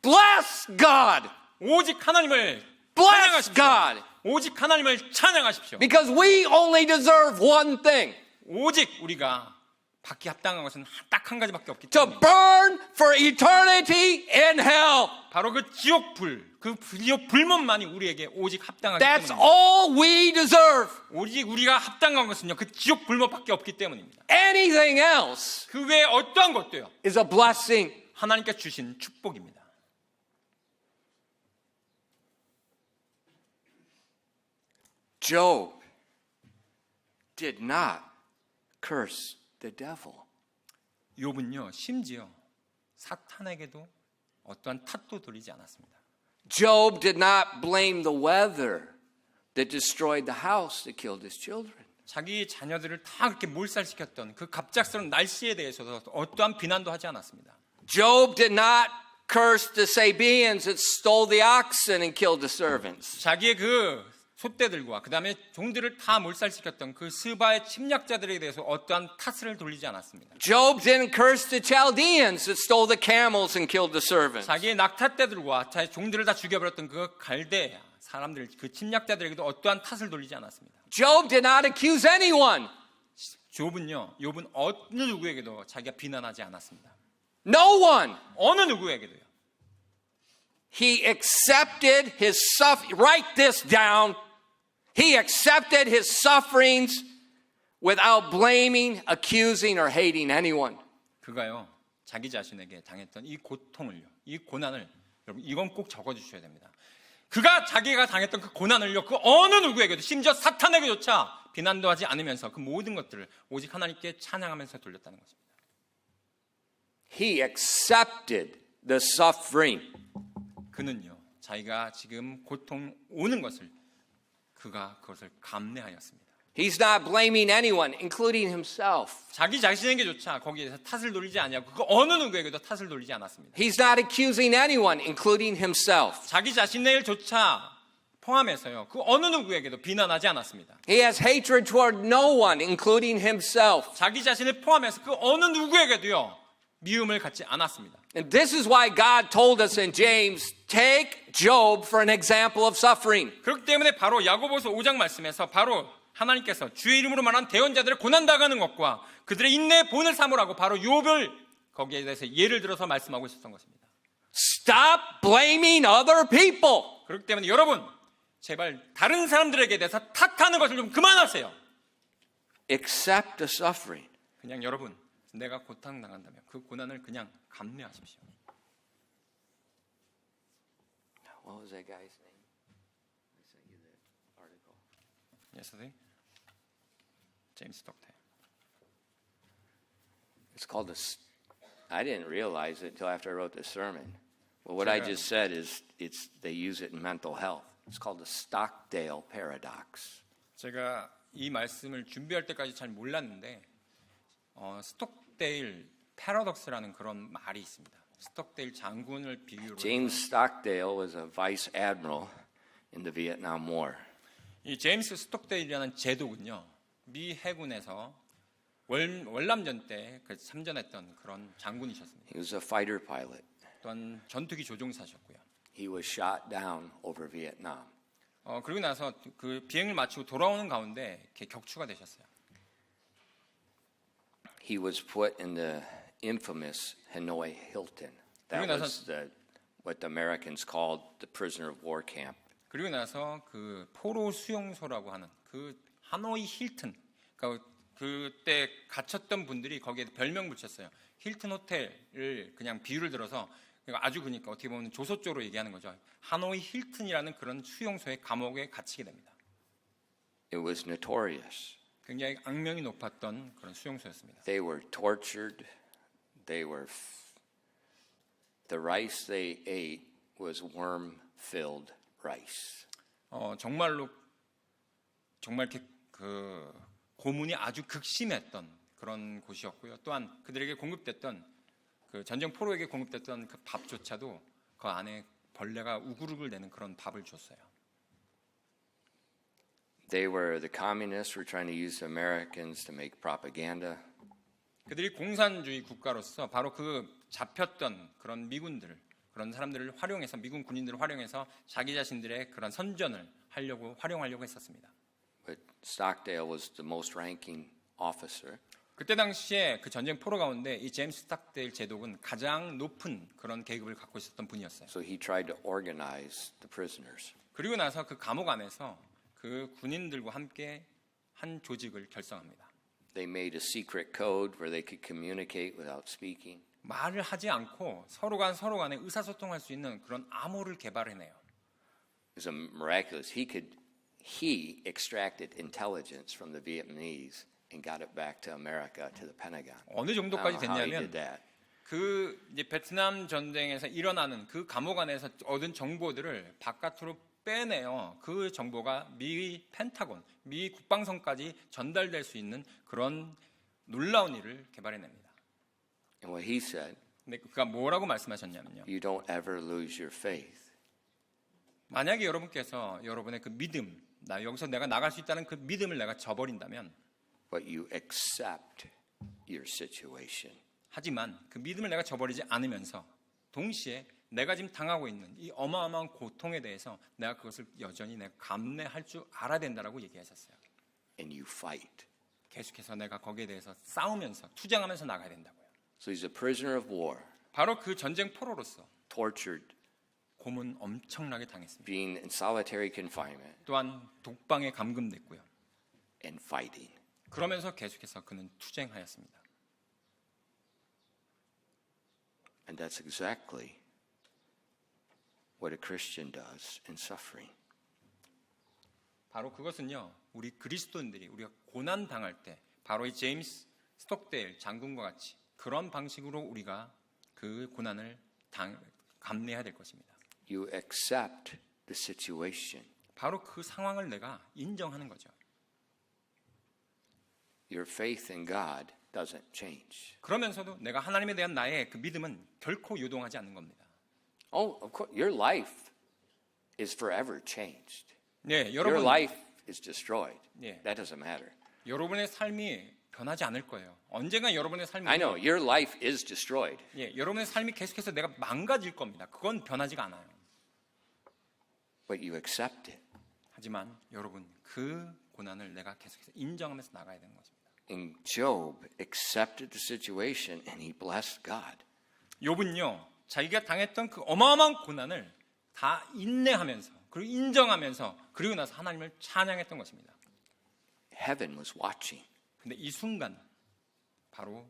Bless God. 오직 하나님을 Bless 찬양하십시오. God. 오직 하나님을 찬양하십시오. Because we only deserve one thing. 오직 우리가 받기 합당한 것은 딱 한 가지밖에 없기 To 때문에 burn for eternity in hell. 바로 그 지옥불, 그 지옥 불문만이 우리에게 오직 합당하기 That's 때문입니다. all we deserve. 오직 우리가 합당한 것은요, 그 지옥 불문밖에 없기 때문입니다. Anything else 그 외에 어떠한 것도요, is a blessing. 하나님께 주신 축복입니다. Job did not curse the devil. 욥은요, 심지어 사탄에게도 어떠한 탓도 드리지 않았습니다. Job did not blame the weather that destroyed the house that killed his children. 자기 자녀들을 다 그렇게 몰살시켰던 그 갑작스러운 날씨에 대해서도 어떠한 비난도 하지 않았습니다. Job did not curse the Sabaeans that stole the oxen and killed the servants. 자기의 그 소떼들과 그 다음에 종들을 다 몰살시켰던 그 스바의 침략자들에 대해서 어떠한 탓을 돌리지 않았습니다. Job didn't curse the Chaldeans that stole the camels and killed the servants. 자기의 낙타떼들과 자기 종들을 다 죽여버렸던 그 갈대 사람들, 그 침략자들에게도 어떠한 탓을 돌리지 않았습니다. Job did not accuse anyone. 욥은 어느 누구에게도 자기가 비난하지 않았습니다. No one. 어느 누구에게도요. He accepted his suffering. Write this down. He accepted his sufferings without blaming, accusing, or hating anyone. 그가요, 자기 자신에게 당했던 이 고통을요, 이 고난을, 여러분 이건 꼭 적어주셔야 됩니다. 그가 자기가 당했던 그 고난을요, 그 어느 누구에게도, 심지어 사탄에게조차 비난도 하지 않으면서 그 모든 것들을 오직 하나님께 찬양하면서 돌렸다는 것입니다. He accepted the suffering. 그는요, 자기가 지금 고통 오는 것을 그가 그것을 감내하였습니다. He's not blaming anyone, including himself. 자기 자신에게조차 거기에서 탓을 돌리지 아니하고 그 어느 누구에게도 탓을 돌리지 않았습니다. He's not accusing anyone, including himself. 자기 자신을조차 포함해서요, 그 어느 누구에게도 비난하지 않았습니다. He has hatred toward no one, including himself. 자기 자신을 포함해서 그 어느 누구에게도요, 미움을 갖지 않았습니다. And this is why God told us in James, take Job for an example of suffering. 그렇기 때문에 바로 야고보서 5장 말씀에서 바로 하나님께서 주의 이름으로 말한 대언자들을 고난당하는 것과 그들의 인내의 본을 삼으라고 바로 욥을 거기에 대해서 예를 들어서 말씀하고 있었던 것입니다. Stop blaming other people. 그렇기 때문에 여러분, 제발 다른 사람들에게 대해서 탓하는 것을 좀 그만하세요. Accept the suffering. 그냥 여러분, 내가 고통당한다면 그 고난을 그냥 감내하십시오. What was that guy's name? I sent you that article. Yesterday, James Stockdale. It's called I didn't realize it until after I wrote this sermon. Well, what I just said is they use it in mental health. It's called the Stockdale paradox. 제가 이 말씀을 준비할 때까지 잘 몰랐는데 스톡데일 패러독스라는 그런 말이 있습니다. 스톡데일 장군을 비유로 James Stockdale was a vice admiral in the Vietnam War. 이 제임스 스톡데일이라는 제독은요, 미 해군에서 월남전 때 참전했던 그런 장군이셨습니다. He was a fighter pilot. 또한 전투기 조종사셨고요. He was shot down over Vietnam. 그리고 나서 그 비행을 마치고 돌아오는 가운데 이렇게 격추가 되셨어요. He was put in the infamous Hanoi Hilton. That was what the Americans called the prisoner of war camp. 그리고 나서 그 포로 수용소라고 하는 그 하노이 힐튼, 그러니까 그때 갇혔던 분들이 거기에 별명 붙였어요. 힐튼 호텔을 그냥 비유를 들어서 아주 그러니까 어떻게 보면 조소 쪽으로 얘기하는 거죠. 하노이 힐튼이라는 그런 수용소의 감옥에 갇히게 됩니다. It was notorious. 굉장히 악명이 높았던 그런 수용소였습니다. They were tortured. The rice they ate was worm-filled rice. 정말 이렇게 그 고문이 아주 극심했던 그런 곳이었고요. 또한 그들에게 공급됐던 그 전쟁 포로에게 공급됐던 그 밥조차도 그 안에 벌레가 우글우글 내는 그런 밥을 줬어요. The communists were trying to use the Americans to make propaganda. 그들이 공산주의 국가로서 바로 그 잡혔던 그런 미군들, 그런 사람들을 활용해서 미군 군인들을 활용해서 자기 자신들의 그런 선전을 활용하려고 했었습니다. But Stockdale was the most ranking officer. 그때 당시에 그 전쟁 포로 가운데 이 제임스 스톡데일 제독은 가장 높은 그런 계급을 갖고 있었던 분이었어요. So he tried to organize the prisoners. 그리고 나서 그 감옥 안에서 그 군인들과 함께 한 조직을 결성합니다. They made a secret code where they could communicate without speaking. 말을 하지 않고 서로 간에 의사소통할 수 있는 그런 암호를 개발해내요. It was miraculous. He extracted intelligence from the Vietnamese and got it back to America, to the Pentagon. 어느 I 정도까지 don't know how he 됐냐면 did that. 그 이제 베트남 전쟁에서 일어나는 그 감옥 안에서 얻은 정보들을 바깥으로 빼내어 그 정보가 미 펜타곤, 미 국방성까지 전달될 수 있는 그런 놀라운 일을 개발해냅니다. And what he said, 근데 그가 뭐라고 말씀하셨냐면요. you don't ever lose your faith. 만약에 여러분께서 여러분의 그 믿음, 여기서 내가 나갈 수 있다는 그 믿음을 내가 저버린다면, But you accept your situation. 하지만 그 믿음을 내가 저버리지 않으면서 동시에 내가 지금 당하고 있는 이 어마어마한 고통에 대해서 내가 그것을 여전히 내가 감내할 줄 알아야 된다라고 얘기하셨어요. And you fight. 계속해서 내가 거기에 대해서 싸우면서 투쟁하면서 나가야 된다고요. So he's a prisoner of war, 바로 그 전쟁 포로로서 tortured, 고문 엄청나게 당했습니다. being in solitary confinement, 또한 독방에 감금됐고요. and fighting. 그러면서 계속해서 그는 투쟁하였습니다. And that's exactly what a Christian does in suffering. 바로 그것은요, 우리 그리스도인들이 우리가 고난 당할 때 바로 이 제임스 스톡데일 장군과 같이 그런 방식으로 우리가 그 고난을 감내해야 될 것입니다. You accept the situation. 바로 그 상황을 내가 인정하는 거죠. Your faith in God doesn't change. 그러면서도 내가 하나님에 대한 나의 그 믿음은 결코 요동하지 않는 겁니다. Oh, of course, your life is forever changed. 네, Your 여러분, life is destroyed. Yeah. That doesn't matter. 여러분의 삶이 변하지 않을 거예요. 언젠가 여러분의 삶이 I know your life is destroyed, 예, 여러분의 삶이 계속해서 내가 망가질 겁니다. 그건 변하지가 않아요. but you accept it. 하지만 여러분 그 고난을 내가 계속해서 인정하면서 나가야 되는 것입니다. And Job accepted the situation and he blessed God. 욥은요, 자기가 당했던 그 어마어마한 고난을 다 인내하면서 그리고 인정하면서 그리고 나서 하나님을 찬양했던 것입니다. Heaven was watching. 근데 이 순간 바로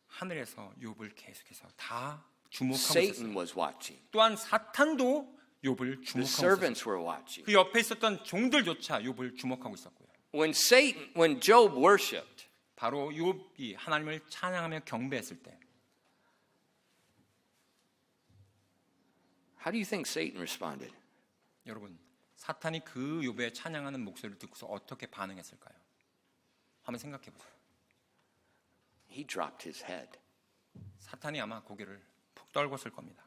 하늘에서 욥을 계속해서 다 주목하고 Satan 있었어요. was watching. 또한 사탄도 욥을 The 주목하고 있었어요. servants were watching. 그 옆에 있었던 종들조차 욥을 주목하고 있었고요. When Job worshipped, 바로 욥이 하나님을 찬양하며 경배했을 때 how do you think Satan responded? 여러분 사탄이 그 욥의 찬양하는 목소리를 듣고서 어떻게 반응했을까요? 한번 생각해 보세요. He dropped his head. 사탄이 아마 고개를 푹 떨궜을 겁니다.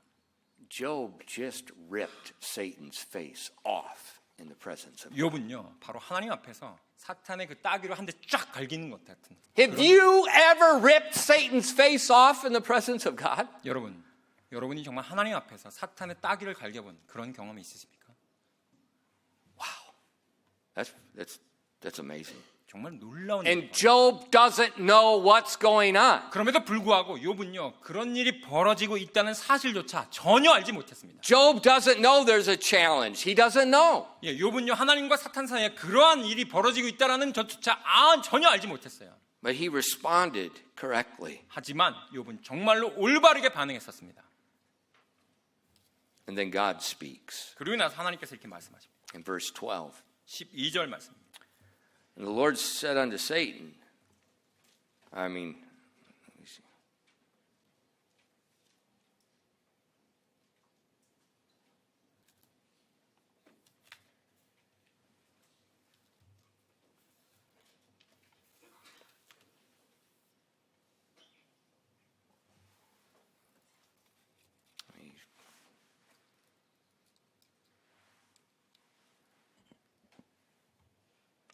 Job just ripped Satan's face off in the presence of God. 욥은요 바로 하나님 앞에서 사탄의 그 따귀로 한 대 쫙 갈기는 것 같은 Have you ever ripped Satan's face off in the presence of God? 여러분이 정말 하나님 앞에서 사탄의 따귀를 갈겨본 그런 경험이 있으십니까? Wow. That's amazing. 정말 놀라운 And 일이에요. Job doesn't know what's going on. 그럼에도 불구하고 욥은요 그런 일이 벌어지고 있다는 사실조차 전혀 알지 못했습니다. Job doesn't know there's a challenge. He doesn't know. 예, 욥은요 하나님과 사탄 사이에 그러한 일이 벌어지고 있다는 것조차 전혀 알지 못했어요. But he responded correctly. 하지만 욥은 정말로 올바르게 반응했었습니다. And then God speaks 그리고 나서 하나님께서 이렇게 말씀하십니다. in verse 12. 12절 말씀입니다. And the Lord said unto Satan, let me see.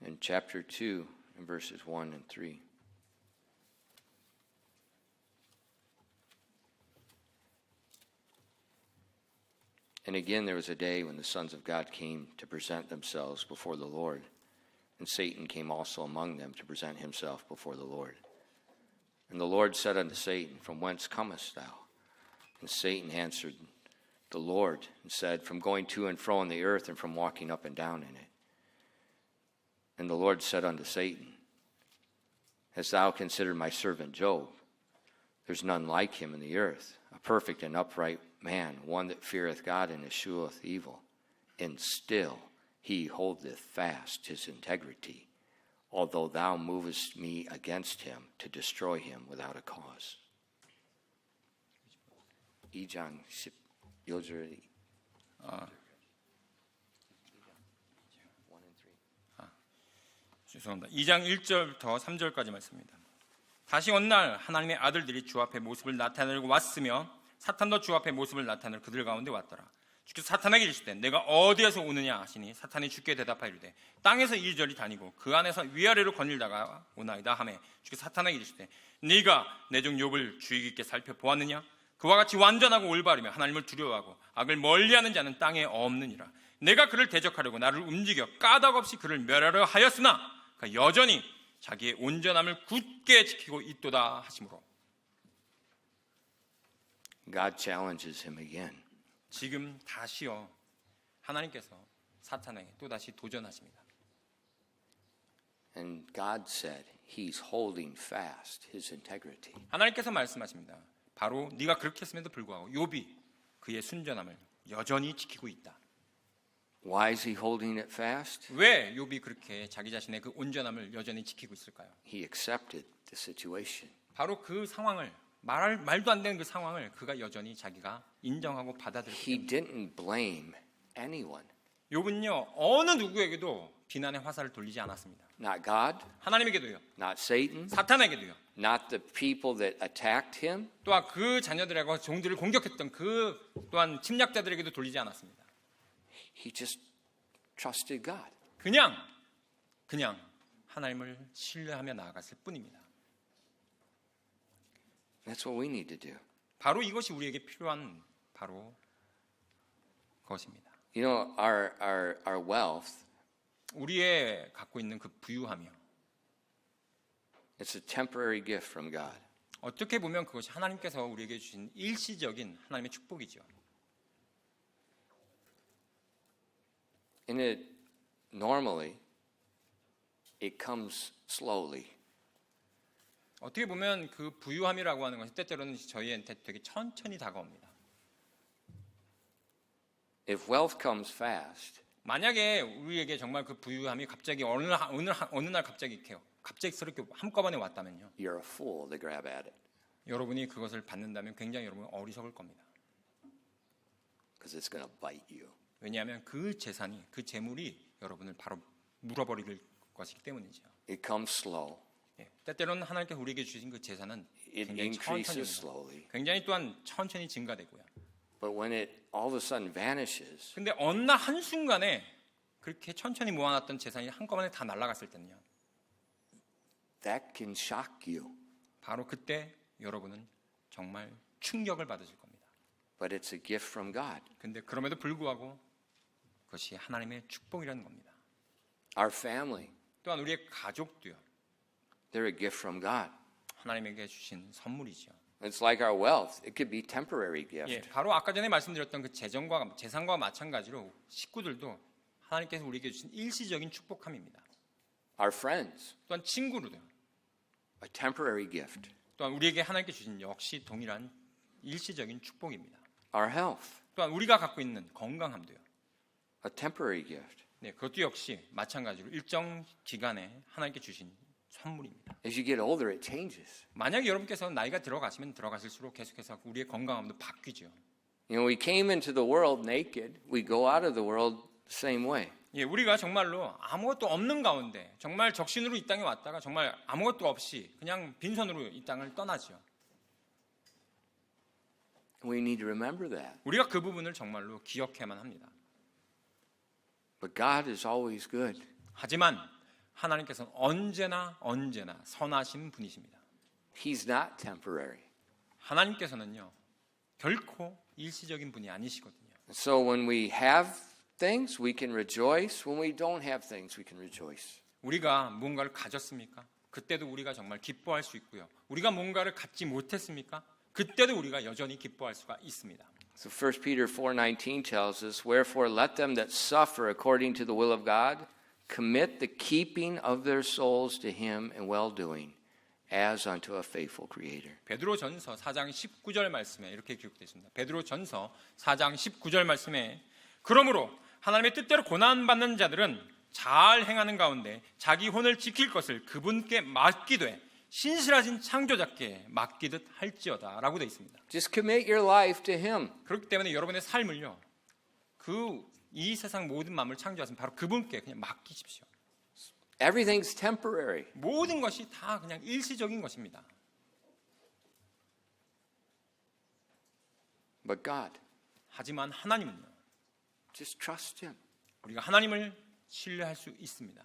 In chapter 2, in verses 1 and 3. And again there was a day when the sons of God came to present themselves before the Lord, and Satan came also among them to present himself before the Lord. And the Lord said unto Satan, From whence comest thou? And Satan answered the Lord and said, From going to and fro in the earth, and from walking up and down in it. And the Lord said unto Satan, Hast thou considered my servant Job? There's none like him in the earth, a perfect and upright man, one that feareth God and escheweth evil. And still he holdeth fast his integrity, although thou movest me against him to destroy him without a cause. 2장 10요절이 죄송합니다. 2장 1절부터 3절까지 말씀입니다. 다시 어느 날 하나님의 아들들이 주 앞에 모습을 나타내고 왔으며 사탄도 주 앞에 모습을 나타내고 그들 가운데 왔더라. 주께서 사탄에게 이르시되 내가 어디에서 오느냐 하시니 사탄이 주께 대답하여 이르되 땅에서 이리저리 다니고 그 안에서 위아래로 거닐다가 오나이다 하매 주께서 사탄에게 이르시되 네가 내 종 욥을 주의 깊게 살펴보았느냐? 그와 같이 완전하고 올바르며 하나님을 두려워하고 악을 멀리하는 자는 땅에 없느니라. 내가 그를 대적하려고 나를 움직여 까닭없이 그를 멸하려 하였으나 그가 여전히 자기의 온전함을 굳게 지키고 있도다 하시므로. God challenges him again. 지금 다시요 하나님께서 사탄에게 또다시 도전하십니다. And God said he's holding fast his integrity. 하나님께서 말씀하십니다. 바로 네가 그렇게 했음에도 불구하고 욥이 그의 순전함을 여전히 지키고 있다. Why is he holding it fast? 왜 욥이 그렇게 자기 자신의 그 온전함을 여전히 지키고 있을까요? He accepted the situation. 바로 그 상황을 말도 안 되는 그 상황을 그가 여전히 자기가 인정하고 받아들였기 He 때문에. didn't blame anyone. 욥은요 어느 누구에게도 비난의 화살을 돌리지 않았습니다. Not God, 하나님에게도요, not Satan, 사탄에게도요, not the people that attacked him. 또한 그 자녀들하고 종들을 공격했던 그 또한 침략자들에게도 돌리지 않았습니다. He just trusted God. 그냥 하나님을 신뢰하며 나아갔을 뿐입니다. That's what we need to do. 바로 이것이 우리에게 필요한 바로 것입니다. You know, our wealth, 우리의 갖고 있는 그 부유함이요. it's a temporary gift from God. 어떻게 보면 그것이 하나님께서 우리에게 주신 일시적인 하나님의 축복이죠. And it normally it comes slowly. 어떻게 보면 그 부유함이라고 하는 것이 때때로는 저희한테 되게 천천히 다가옵니다. If wealth comes fast, 만약에 우리에게 정말 그 부유함이 갑자기 어느 날 갑자기 이렇게 갑작스럽게 한꺼번에 왔다면요. you're a fool to grab at it 여러분이 그것을 받는다면 굉장히 여러분 어리석을 겁니다. because it's going to bite you. 왜냐하면 그 재산이, 그 재물이 여러분을 바로 물어버릴 것이기 때문이죠. It comes slow. 예, 때때로는 하나님께서 우리에게 주신 그 재산은 It 굉장히 천천히 increases 옵니다. slowly. 굉장히 또한 천천히 증가되고요. But when it all of a sudden vanishes, 근데 어느 날 한순간에 그렇게 천천히 모아놨던 재산이 한꺼번에 다 날아갔을 때는요. that can shock you. 바로 그때 여러분은 정말 충격을 받으실 겁니다. But it's a gift from God. 근데 그럼에도 불구하고 그것이 하나님의 축복이라는 겁니다. Our family, 또한 우리의 가족도요. they're a gift from God. 하나님에게 주신 선물이죠. It's like our wealth. It could be temporary gift. 예, 바로 아까 전에 말씀드렸던 그 재산과 마찬가지로 식구들도 하나님께서 우리에게 주신 일시적인 축복함입니다. Our friends, 또한 친구로도요. a temporary gift. 또한 우리에게 하나님께 주신 역시 동일한 일시적인 축복입니다. Our health, 또한 우리가 갖고 있는 건강함도요. a temporary gift. 네, 그것도 역시 마찬가지로 일정 기간에 하나님께 주신 선물입니다. As you get older, it changes. 만약에 여러분께서 나이가 들어가시면 들어가실수록 계속해서 우리의 건강함도 바뀌죠. You know, we came into the world naked. We go out of the world the same way. 예, 우리가 정말로 아무것도 없는 가운데 정말 적신으로 이 땅에 왔다가 정말 아무것도 없이 그냥 빈손으로 이 땅을 떠나죠. We need to remember that. 우리가 그 부분을 정말로 기억해야만 합니다. But God is always good. 하지만 하나님께서는 언제나 선하신 분이십니다. He's not temporary. 하나님께서는요 결코 일시적인 분이 아니시거든요. So when we have things, we can rejoice. When we don't have things, we can rejoice. 우리가 뭔가를 가졌습니까? 그때도 우리가 정말 기뻐할 수 있고요. 우리가 뭔가를 갖지 못했습니까? 그때도 우리가 여전히 기뻐할 수가 있습니다. So 1 Peter 4:19 tells us, "Wherefore let them that suffer according to the will of God commit the keeping of their souls to him in well-doing, as unto a faithful creator." 베드로전서 4장 19절 말씀에 이렇게 기록되어 있습니다. 베드로전서 4장 19절 말씀에 그러므로 하나님의 뜻대로 고난받는 자들은 잘 행하는 가운데 자기 혼을 지킬 것을 그분께 맡기되 신실하신 창조자께 맡기듯 할지어다 라고 되어 있습니다. Just commit your life to him. 그렇기 때문에 여러분의 삶을요 이 세상 모든 만물을 창조하신 바로 그분께 그냥 맡기십시오. Everything's temporary. 모든 것이 다 그냥 일시적인 것입니다. But God, 하지만 하나님은요. just trust Him. 우리가 하나님을 신뢰할 수 있습니다.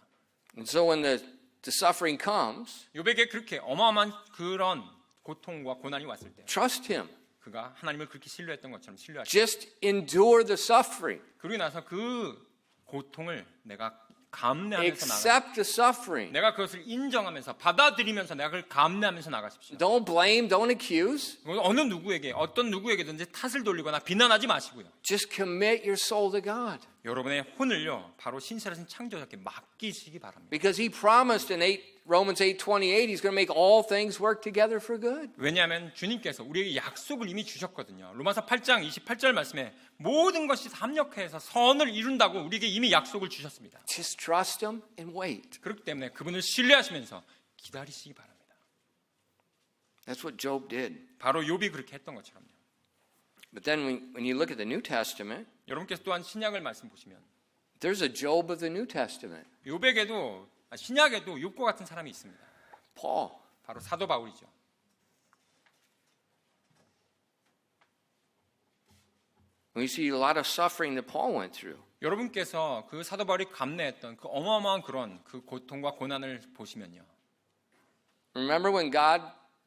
And so when the suffering comes, 욥에게 그렇게 어마어마한 그런 고통과 고난이 왔을 때 trust Him. 그가 하나님을 그렇게 신뢰했던 것처럼 신뢰하시고 Just endure the suffering. 그러고 나서 그 고통을 내가 감내하면서 나가. Accept the suffering. 내가 그것을 인정하면서 받아들이면서 내가 그걸 감내하면서 나가십시오. Don't blame, don't accuse. 어느 누구에게 어떤 누구에게든지 탓을 돌리거나 비난하지 마시고요. Just commit your soul to God. 여러분의 혼을요 바로 신실하신 창조자께 맡기시기 바랍니다. Because He promised in Romans 8:28 He's going to make all things work together for good. 왜냐하면 주님께서 우리에게 약속을 이미 주셨거든요. 로마서 8장 28절 말씀에 모든 것이 합력해서 선을 이룬다고 우리에게 이미 약속을 주셨습니다. Just trust Him and wait. 그렇기 때문에 그분을 신뢰하시면서 기다리시기 바랍니다. That's what Job did. 바로 욥이 그렇게 했던 것처럼요. But then when you look at the New Testament, 여러분께서 또한 신약을 말씀 보시면 there's a Job of the New Testament. 욥에게도 신약에도 욥과 같은 사람이 있습니다. Paul. 바로 사도 바울이죠. We see a lot of suffering that Paul went through. 여러분께서 그 사도 바울이 감내했던 그 어마어마한 그런 그 고통과 고난을 보시면요. Remember when God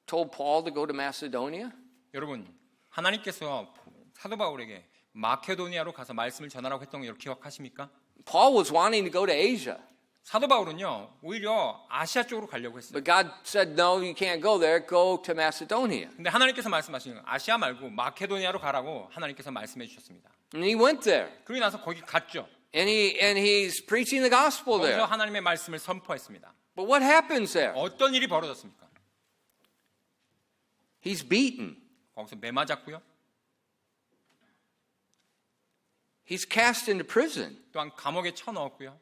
told Paul to go to Macedonia? 여러분 하나님께서 사도 바울에게 마케도니아로 가서 말씀을 전하라고 했던 거 기억하십니까? Paul was wanting to go to Asia. 사도 바울은요 오히려 아시아 쪽으로 가려고 했어요. But God said, no, you can't go there. Go to Macedonia. 근데 하나님께서 말씀하시는 건 아시아 말고 마케도니아로 가라고 하나님께서 말씀해 주셨습니다. And he went there. 그러고 나서 거기 갔죠. And he's preaching the gospel 거기서 there. 하나님의 말씀을 선포했습니다. But what happens there? 어떤 일이 벌어졌습니까? He's beaten. 거기서 매 맞았고요. He's cast into prison. 또한 감옥에 쳐넣었고요.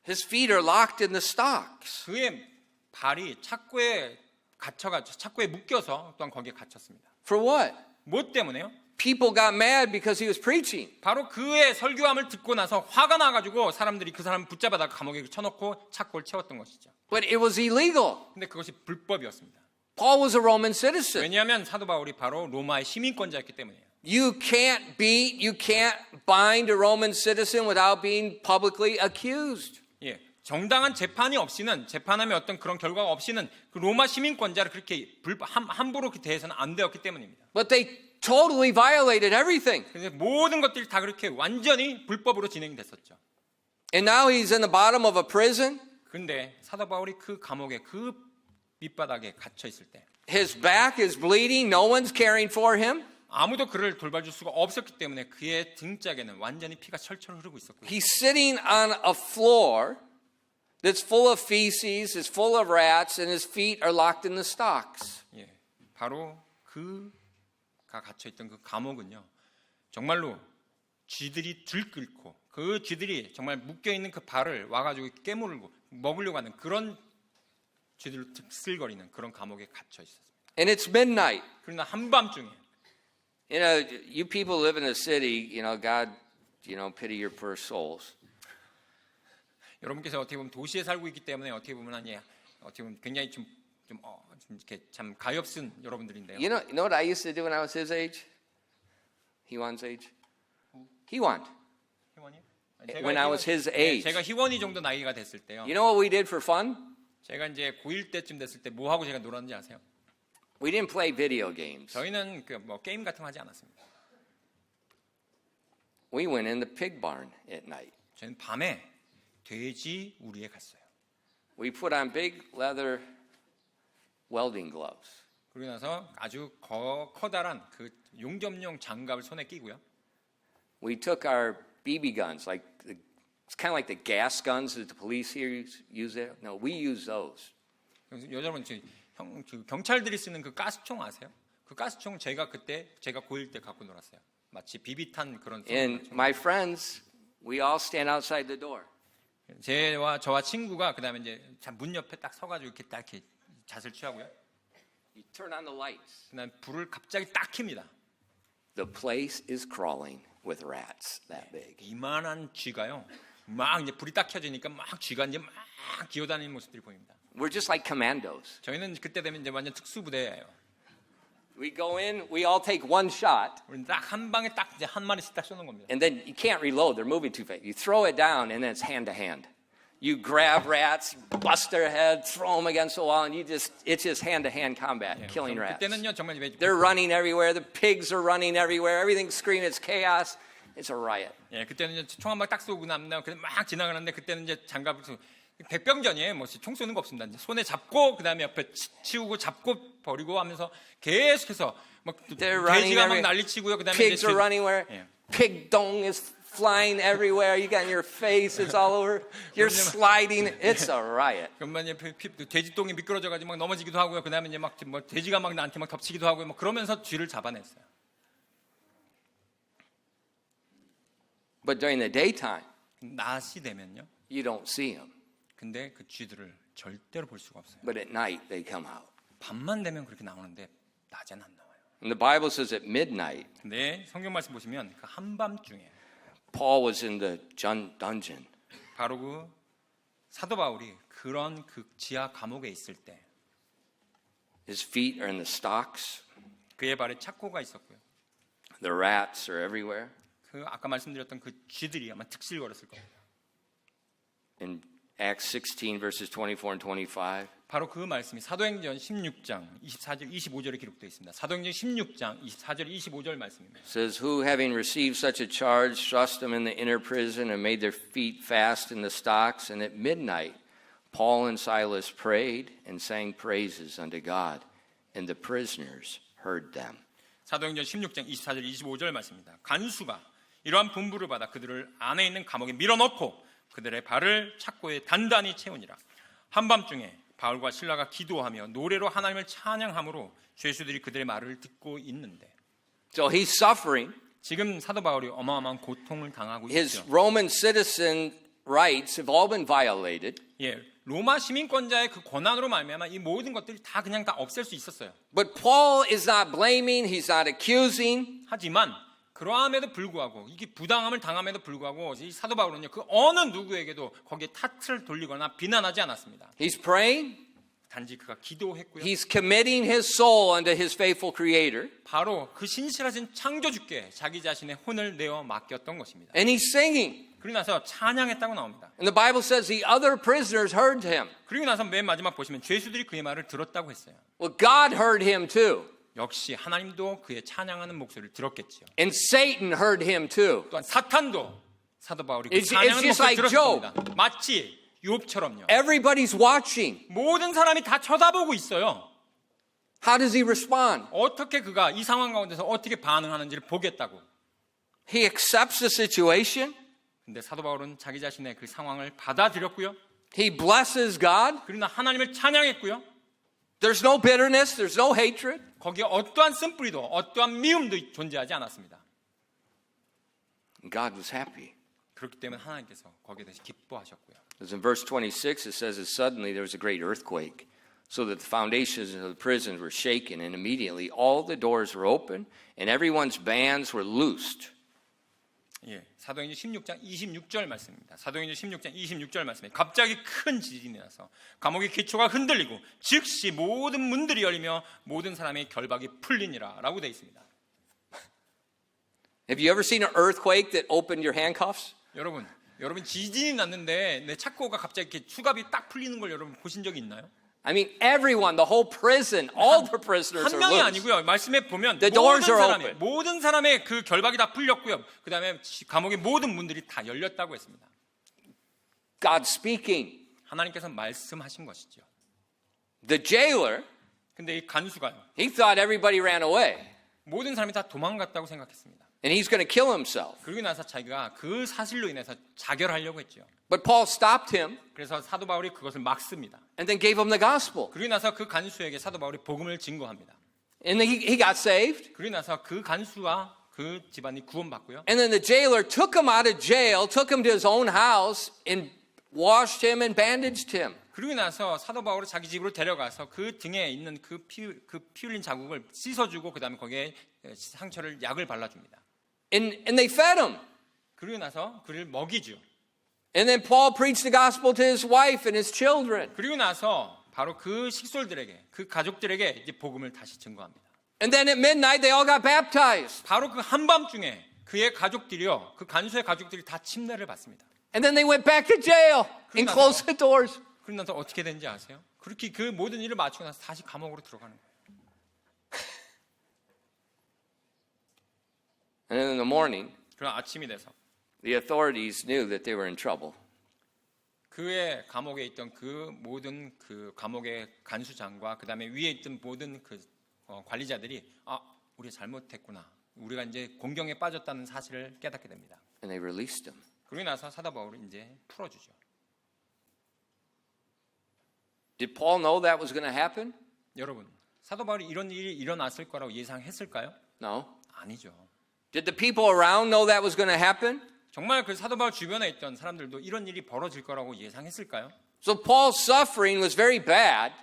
His feet are locked in the stocks. 그의 발이 착고에 갇혀가지고 착고에 묶여서 또한 거기에 갇혔습니다. For what? 뭐 때문에요? People got mad because he was preaching. 바로 그의 설교함을 듣고 나서 화가 나가지고 사람들이 그 사람을 붙잡아다가 감옥에 쳐넣고 착고를 채웠던 것이죠. But it was illegal. 근데 그것이 불법이었습니다. Paul was a Roman citizen. 왜냐하면 사도 바울이 바로 로마의 시민권자였기 때문이에요. You can't beat, you can't bind a Roman citizen without being publicly accused. 예, 정당한 재판이 없이는 재판하면 어떤 그런 결과가 없이는 그 로마 시민권자를 그렇게 함부로 대해서는 안 되었기 때문입니다. But they totally violated everything. 그래서 모든 것들이 다 그렇게 완전히 불법으로 진행됐었죠. And now he's in the bottom of a prison. 근데 사도 바울이 그 감옥에 그 밑바닥에 갇혀 있을 때 His back is bleeding. No one's caring for him. 아무도 그를 돌봐줄 수가 없었기 때문에 그의 등짝에는 완전히 피가 철철 흐르고 있었고요. He's sitting on a floor that's full of feces, is full of rats, and his feet are locked in the stocks. 예, 바로 그가 갇혀 있던 그 감옥은요, 정말로 쥐들이 들끓고 그 쥐들이 정말 묶여 있는 그 발을 와가지고 깨물고 먹으려고 하는 그런 쥐들로 득슬거리는 그런 감옥에 갇혀 있었습니다. And it's midnight. 그러나 한밤중에 You know, you people live in the city, God, pity your poor souls. 여러분께서 어떻게 보면 도시에 살고 있기 때문에 어떻게 보면 굉장히 좀 이렇게 참 가엾은 여러분들인데요. You know what I used to do when I was his age? Hiwan's age? Hiwan. When I was his age. 제가 희원이 정도 나이가 됐을 때요. You know what we did for fun? 제가 이제 고1 때쯤 됐을 때 뭐 하고 제가 놀았는지 아세요? We didn't play video games. 저희는 그 뭐 게임 같은 거 하지 않았습니다. We went in the pig barn at night. 저희는 밤에 돼지 우리에 갔어요. We put on big leather welding gloves. 그러고 나서 아주 커다란 그 용접용 장갑을 손에 끼고요. We took our BB guns, it's kind of like the gas guns that the police here use there. No, we use those. 여러분 그 경찰들이 쓰는 그 가스총 아세요? 그 가스총 제가 고1 때 갖고 놀았어요. 마치 비비탄 그런. And my friends, we all stand outside the door. 저와 친구가 그다음에 이제 문 옆에 딱 서가지고 이렇게 잣을 취하고요. You turn on the lights. 그다음 불을 갑자기 딱 켭니다. The place is crawling with rats that big. 이만한 쥐가요 막 이제 불이 딱 켜지니까 막 쥐가 이제 막 기어다니는 모습들이 보입니다. We're just like commandos. 저희는 그때 되면 이제 완전 특수부대예요. We go in, we all take one shot, 우리는 딱 한 방에 딱 이제 한 마리씩 딱 쏘는 겁니다. and then you can't reload. They're moving too fast. You throw it down, and then it's hand to hand. You grab rats, bust their head, throw them against the wall, and it's just hand to hand combat, killing rats. 그때는요 정말 They're running everywhere. The pigs are running everywhere. Everything's screaming. It's chaos. It's a riot. 예, 그때는 이제 총 한 방 딱 쏘고 나면 그냥 막 지나가는데 그때는 이제 장갑을 쓰고 백병전이에요. 뭐 총 쏘는 거 없습니다. 이제 손에 잡고 그다음에 옆에 치우고 잡고 버리고 하면서 계속해서 막 They're running 돼지가 막 everywhere. 난리치고요. 그다음에 Pigs 이제 are running where 예. pig dung is flying everywhere. You got in your face. It's all over. You're sliding. It's a riot. 그러면 이제 돼지똥이 미끄러져가지고 막 넘어지기도 하고요. 그다음에 이제 막 뭐 돼지가 막 나한테 막 덮치기도 하고요. 뭐 그러면서 쥐를 잡아냈어요. But during the daytime, 낮이 되면요. you don't see them. 근데 그 쥐들을 절대로 볼 수가 없어요. But at night, they come out. 밤만 되면 그렇게 나오는데 낮에는 안 나와요. And the Bible says at midnight, 근데 성경 말씀 보시면 그 한밤중에 Paul was in the dungeon. 바로 그 사도 바울이 그런 그 지하 감옥에 있을 때 His feet are in the stocks. 그의 발에 착고가 있었고요. The rats are everywhere. 그 아까 말씀드렸던 그 쥐들이 아마 특실거렸을 겁니다. In Acts 16, verses 24 and 25, 바로 그 말씀이 사도행전 16장 24절 25절에 기록되어 있습니다. 사도행전 16장 24절 25절 말씀입니다. it says, Who, having received such a charge, thrust them in the inner prison and made their feet fast in the stocks. And at midnight, Paul and Silas prayed and sang praises unto God, and the prisoners heard them. 사도행전 16장 24절 25절 말씀입니다. 간수가 이러한 분부를 받아 그들을 안에 있는 감옥에 밀어넣고 그들의 발을 착고에 단단히 채우니라. 한밤중에 바울과 실라가 기도하며 노래로 하나님을 찬양함으로 죄수들이 그들의 말을 듣고 있는데 So he's suffering. 지금 사도 바울이 어마어마한 고통을 당하고 His 있죠. Roman citizen rights have all been violated. 예, 로마 시민권자의 그 권한으로 말미암아 이 모든 것들이 다 그냥 다 없앨 수 있었어요. But Paul is not blaming, he's not accusing. 하지만 그러함에도 불구하고 이게 부당함을 당함에도 불구하고 이 사도 바울은요 그 어느 누구에게도 거기에 탓을 돌리거나 비난하지 않았습니다. He's praying. 단지 그가 기도했고요. He's committing his soul unto his faithful creator. 바로 그 신실하신 창조주께 자기 자신의 혼을 내어 맡겼던 것입니다. And he's singing. 그리고 나서 찬양했다고 나옵니다. And the Bible says the other prisoners heard him. 그리고 나서 맨 마지막 보시면 죄수들이 그의 말을 들었다고 했어요. Well, God heard him too. 역시 하나님도 그의 찬양하는 목소리를 들었겠지요. And Satan heard him too. 또한 사탄도 사도 바울이 그 It's 찬양하는 just 목소리를 like 들었을 겁니다. 마치 욥처럼요. Everybody's watching. 모든 사람이 다 쳐다보고 있어요. How does he respond? 어떻게 그가 이 상황 가운데서 어떻게 반응하는지를 보겠다고. He accepts the situation. 근데 사도 바울은 자기 자신의 그 상황을 받아들였고요. He blesses God. 그러나 하나님을 찬양했고요. There's no bitterness. There's no hatred. 거기에 어떠한 쓴뿌리도 어떠한 미움도 존재하지 않았습니다. And God was happy. 그렇기 때문에 하나님께서 거기에 대해서 기뻐하셨고요. As in verse 26, it says that suddenly there was a great earthquake, so that the foundations of the prisons were shaken, and immediately all the doors were open, and everyone's bands were loosed. 예, 사도행전 16장 26절 말씀입니다. 사도행전 16장 26절 말씀에 갑자기 큰 지진이 나서 감옥의 기초가 흔들리고 즉시 모든 문들이 열리며 모든 사람의 결박이 풀리니라라고 되어 있습니다. Have you ever seen an earthquake that opened your handcuffs? 여러분 지진이 났는데 내 착고가 갑자기 이렇게 수갑이 딱 풀리는 걸 여러분 보신 적이 있나요? I mean, everyone, the whole prison, all the prisoners 한 are 명이 loose. 아니고요. 말씀에 보면 The doors are open. 모든 사람의 그 결박이 다 풀렸고요. 그다음에 감옥의 모든 문들이 다 열렸다고 했습니다. God speaking. 하나님께서 말씀하신 것이죠. The jailer, 근데 이 간수가요. he thought everybody ran away, 모든 사람이 다 도망갔다고 생각했습니다. and he's going to kill himself. 그러고 나서 자기가 그 사실로 인해서 자결하려고 했죠. But Paul stopped him 그래서 사도 바울이 그것을 막습니다. and then gave him the gospel. 그러고 나서 그 간수에게 사도 바울이 복음을 증거합니다. And then he got saved. 그러고 나서 그 간수와 그 집안이 구원받고요. And then the jailer took him out of jail, took him to his own house, and washed him and bandaged him. 그러고 나서 사도 바울을 자기 집으로 데려가서 그 등에 있는 그 피 흘린 자국을 씻어주고 그다음에 거기에 상처를 약을 발라줍니다. And they fed him. 그러고 나서 그를 먹이죠. And then Paul preached the gospel to his wife and his children. 그리고 나서 바로 그 식솔들에게, 그 가족들에게 이제 복음을 다시 증거합니다. And then at midnight, they all got baptized. 바로 그 한밤중에 그의 가족들이요, 그 간수의 가족들이 다 침례를 받습니다. And then they went back to jail and closed the doors. 그러고 나서 어떻게 된지 아세요? 그렇게 그 모든 일을 마치고 나서 다시 감옥으로 들어가는 거예요. And then in the morning, 그럼 아침이 돼서 the authorities knew that they were in trouble. 그의 감옥에 있던 그 모든 그 감옥의 간수장과 그 다음에 위에 있던 모든 그 관리자들이 우리가 잘못했구나. 우리가 이제 공경에 빠졌다는 사실을 깨닫게 됩니다. And they released him. 그러고 나서 사도 바울을 이제 풀어주죠. Did Paul know that was going to happen? 여러분, 사도 바울이 이런 일이 일어났을 거라고 예상했을까요? No. 아니죠. Did the people around know that was going to happen? 정말 그 사도 바울 주변에 있던 사람들도 이런 일이 벌어질 거라고 예상했을까요? So Paul's suffering was very bad.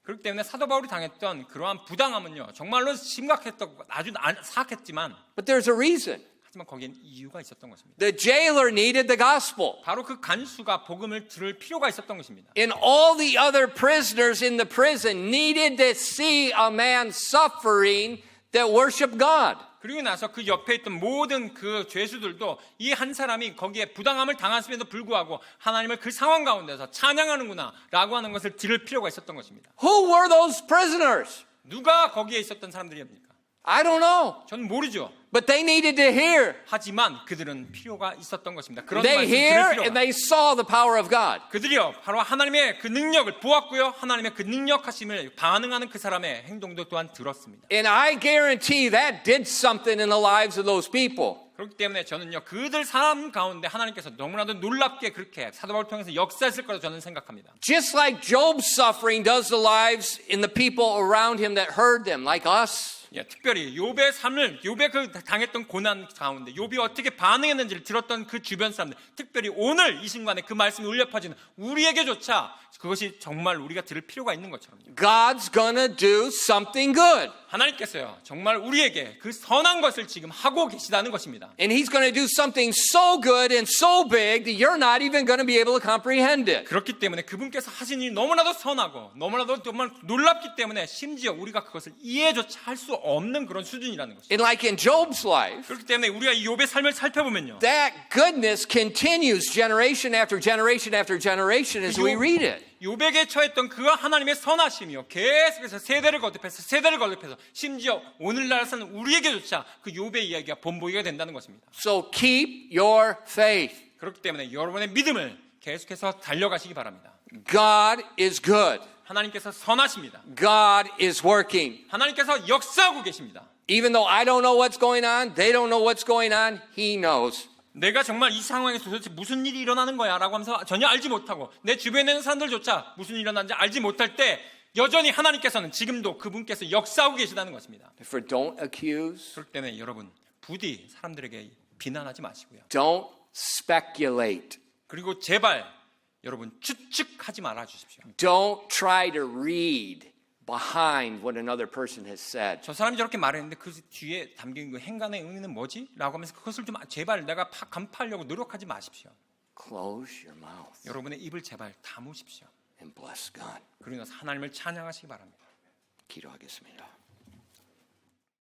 그렇기 때문에 사도 바울이 당했던 그러한 부당함은요, 정말로 심각했던, 아주 사악했지만, But there's a reason. 하지만 거기엔 이유가 있었던 것입니다. The jailer needed the gospel. 바로 그 간수가 복음을 들을 필요가 있었던 것입니다. And all the other prisoners in the prison needed to see a man suffering that worshiped God. 그리고 나서 그 옆에 있던 모든 그 죄수들도 이 한 사람이 거기에 부당함을 당했음에도 불구하고 하나님을 그 상황 가운데서 찬양하는구나 라고 하는 것을 들을 필요가 있었던 것입니다. Who were those prisoners? 누가 거기에 있었던 사람들입니까? I don't know. 저는 모르죠. But they needed to hear. 하지만 그들은 필요가 있었던 것입니다. 그런 They 말씀 hear 들을 and 필요가. they saw the power of God. 그들이요 바로 하나님의 그 능력을 보았고요. 하나님의 그 능력하심을 반응하는 그 사람의 행동도 또한 들었습니다. And I guarantee that did something in the lives of those people. 그렇기 때문에 저는요 그들 사람 가운데 하나님께서 너무나도 놀랍게 그렇게 사도 바울을 통해서 역사했을 거라고 저는 생각합니다. Just like Job's suffering does the lives in the people around him that heard them, like us. 예, 특별히 욥의 삶을 욥의 그 당했던 고난 가운데 욥이 어떻게 반응했는지를 들었던 그 주변 사람들, 특별히 오늘 이 순간에 그 말씀이 울려 퍼지는 우리에게조차 그것이 정말 우리가 들을 필요가 있는 것처럼요. God's gonna do something good. 하나님께서요 정말 우리에게 그 선한 것을 지금 하고 계시다는 것입니다. And he's gonna do something so good and so big that you're not even gonna be able to comprehend it. 그렇기 때문에 그분께서 하신 일이 너무나도 선하고 너무나도 정말 놀랍기 때문에 심지어 우리가 그것을 이해조차 할 수 없는 그런 수준이라는 것입니다. And like in Job's life, 그렇기 때문에 우리가 이 욥의 삶을 살펴보면요. that goodness continues generation after generation after generation as we read it. 욥에게 처했던 그 하나님의 선하심이요 계속해서 세대를 거듭해서 심지어 오늘날 사는 우리에게조차 그 욥의 이야기가 본보기가 된다는 것입니다. So keep your faith. 그렇기 때문에 여러분의 믿음을 계속해서 달려가시기 바랍니다. God is good. 하나님께서 선하십니다. God is working. 하나님께서 역사하고 계십니다. Even though I don't know what's going on, they don't know what's going on, He knows. 내가 정말 이 상황에서 도대체 무슨 일이 일어나는 거야 라고 하면서 전혀 알지 못하고 내 주변에 있는 사람들조차 무슨 일이 일어나는지 알지 못할 때 여전히 하나님께서는 지금도 그분께서 역사하고 계시다는 것입니다. Therefore, don't accuse. 그렇기 때문에 여러분 부디 사람들에게 비난하지 마시고요. Don't speculate. 그리고 제발 여러분 추측하지 말아 주십시오. Don't try to read behind what another person has said. 저 사람이 저렇게 말했는데 그 뒤에 담긴 그 행간의 의미는 뭐지? 라고 하면서 그것을 좀 제발 내가 간파하려고 노력하지 마십시오. Close your mouth 여러분의 입을 제발 다무십시오. and bless God. 그러면서 하나님을 찬양하시기 바랍니다. 기도하겠습니다.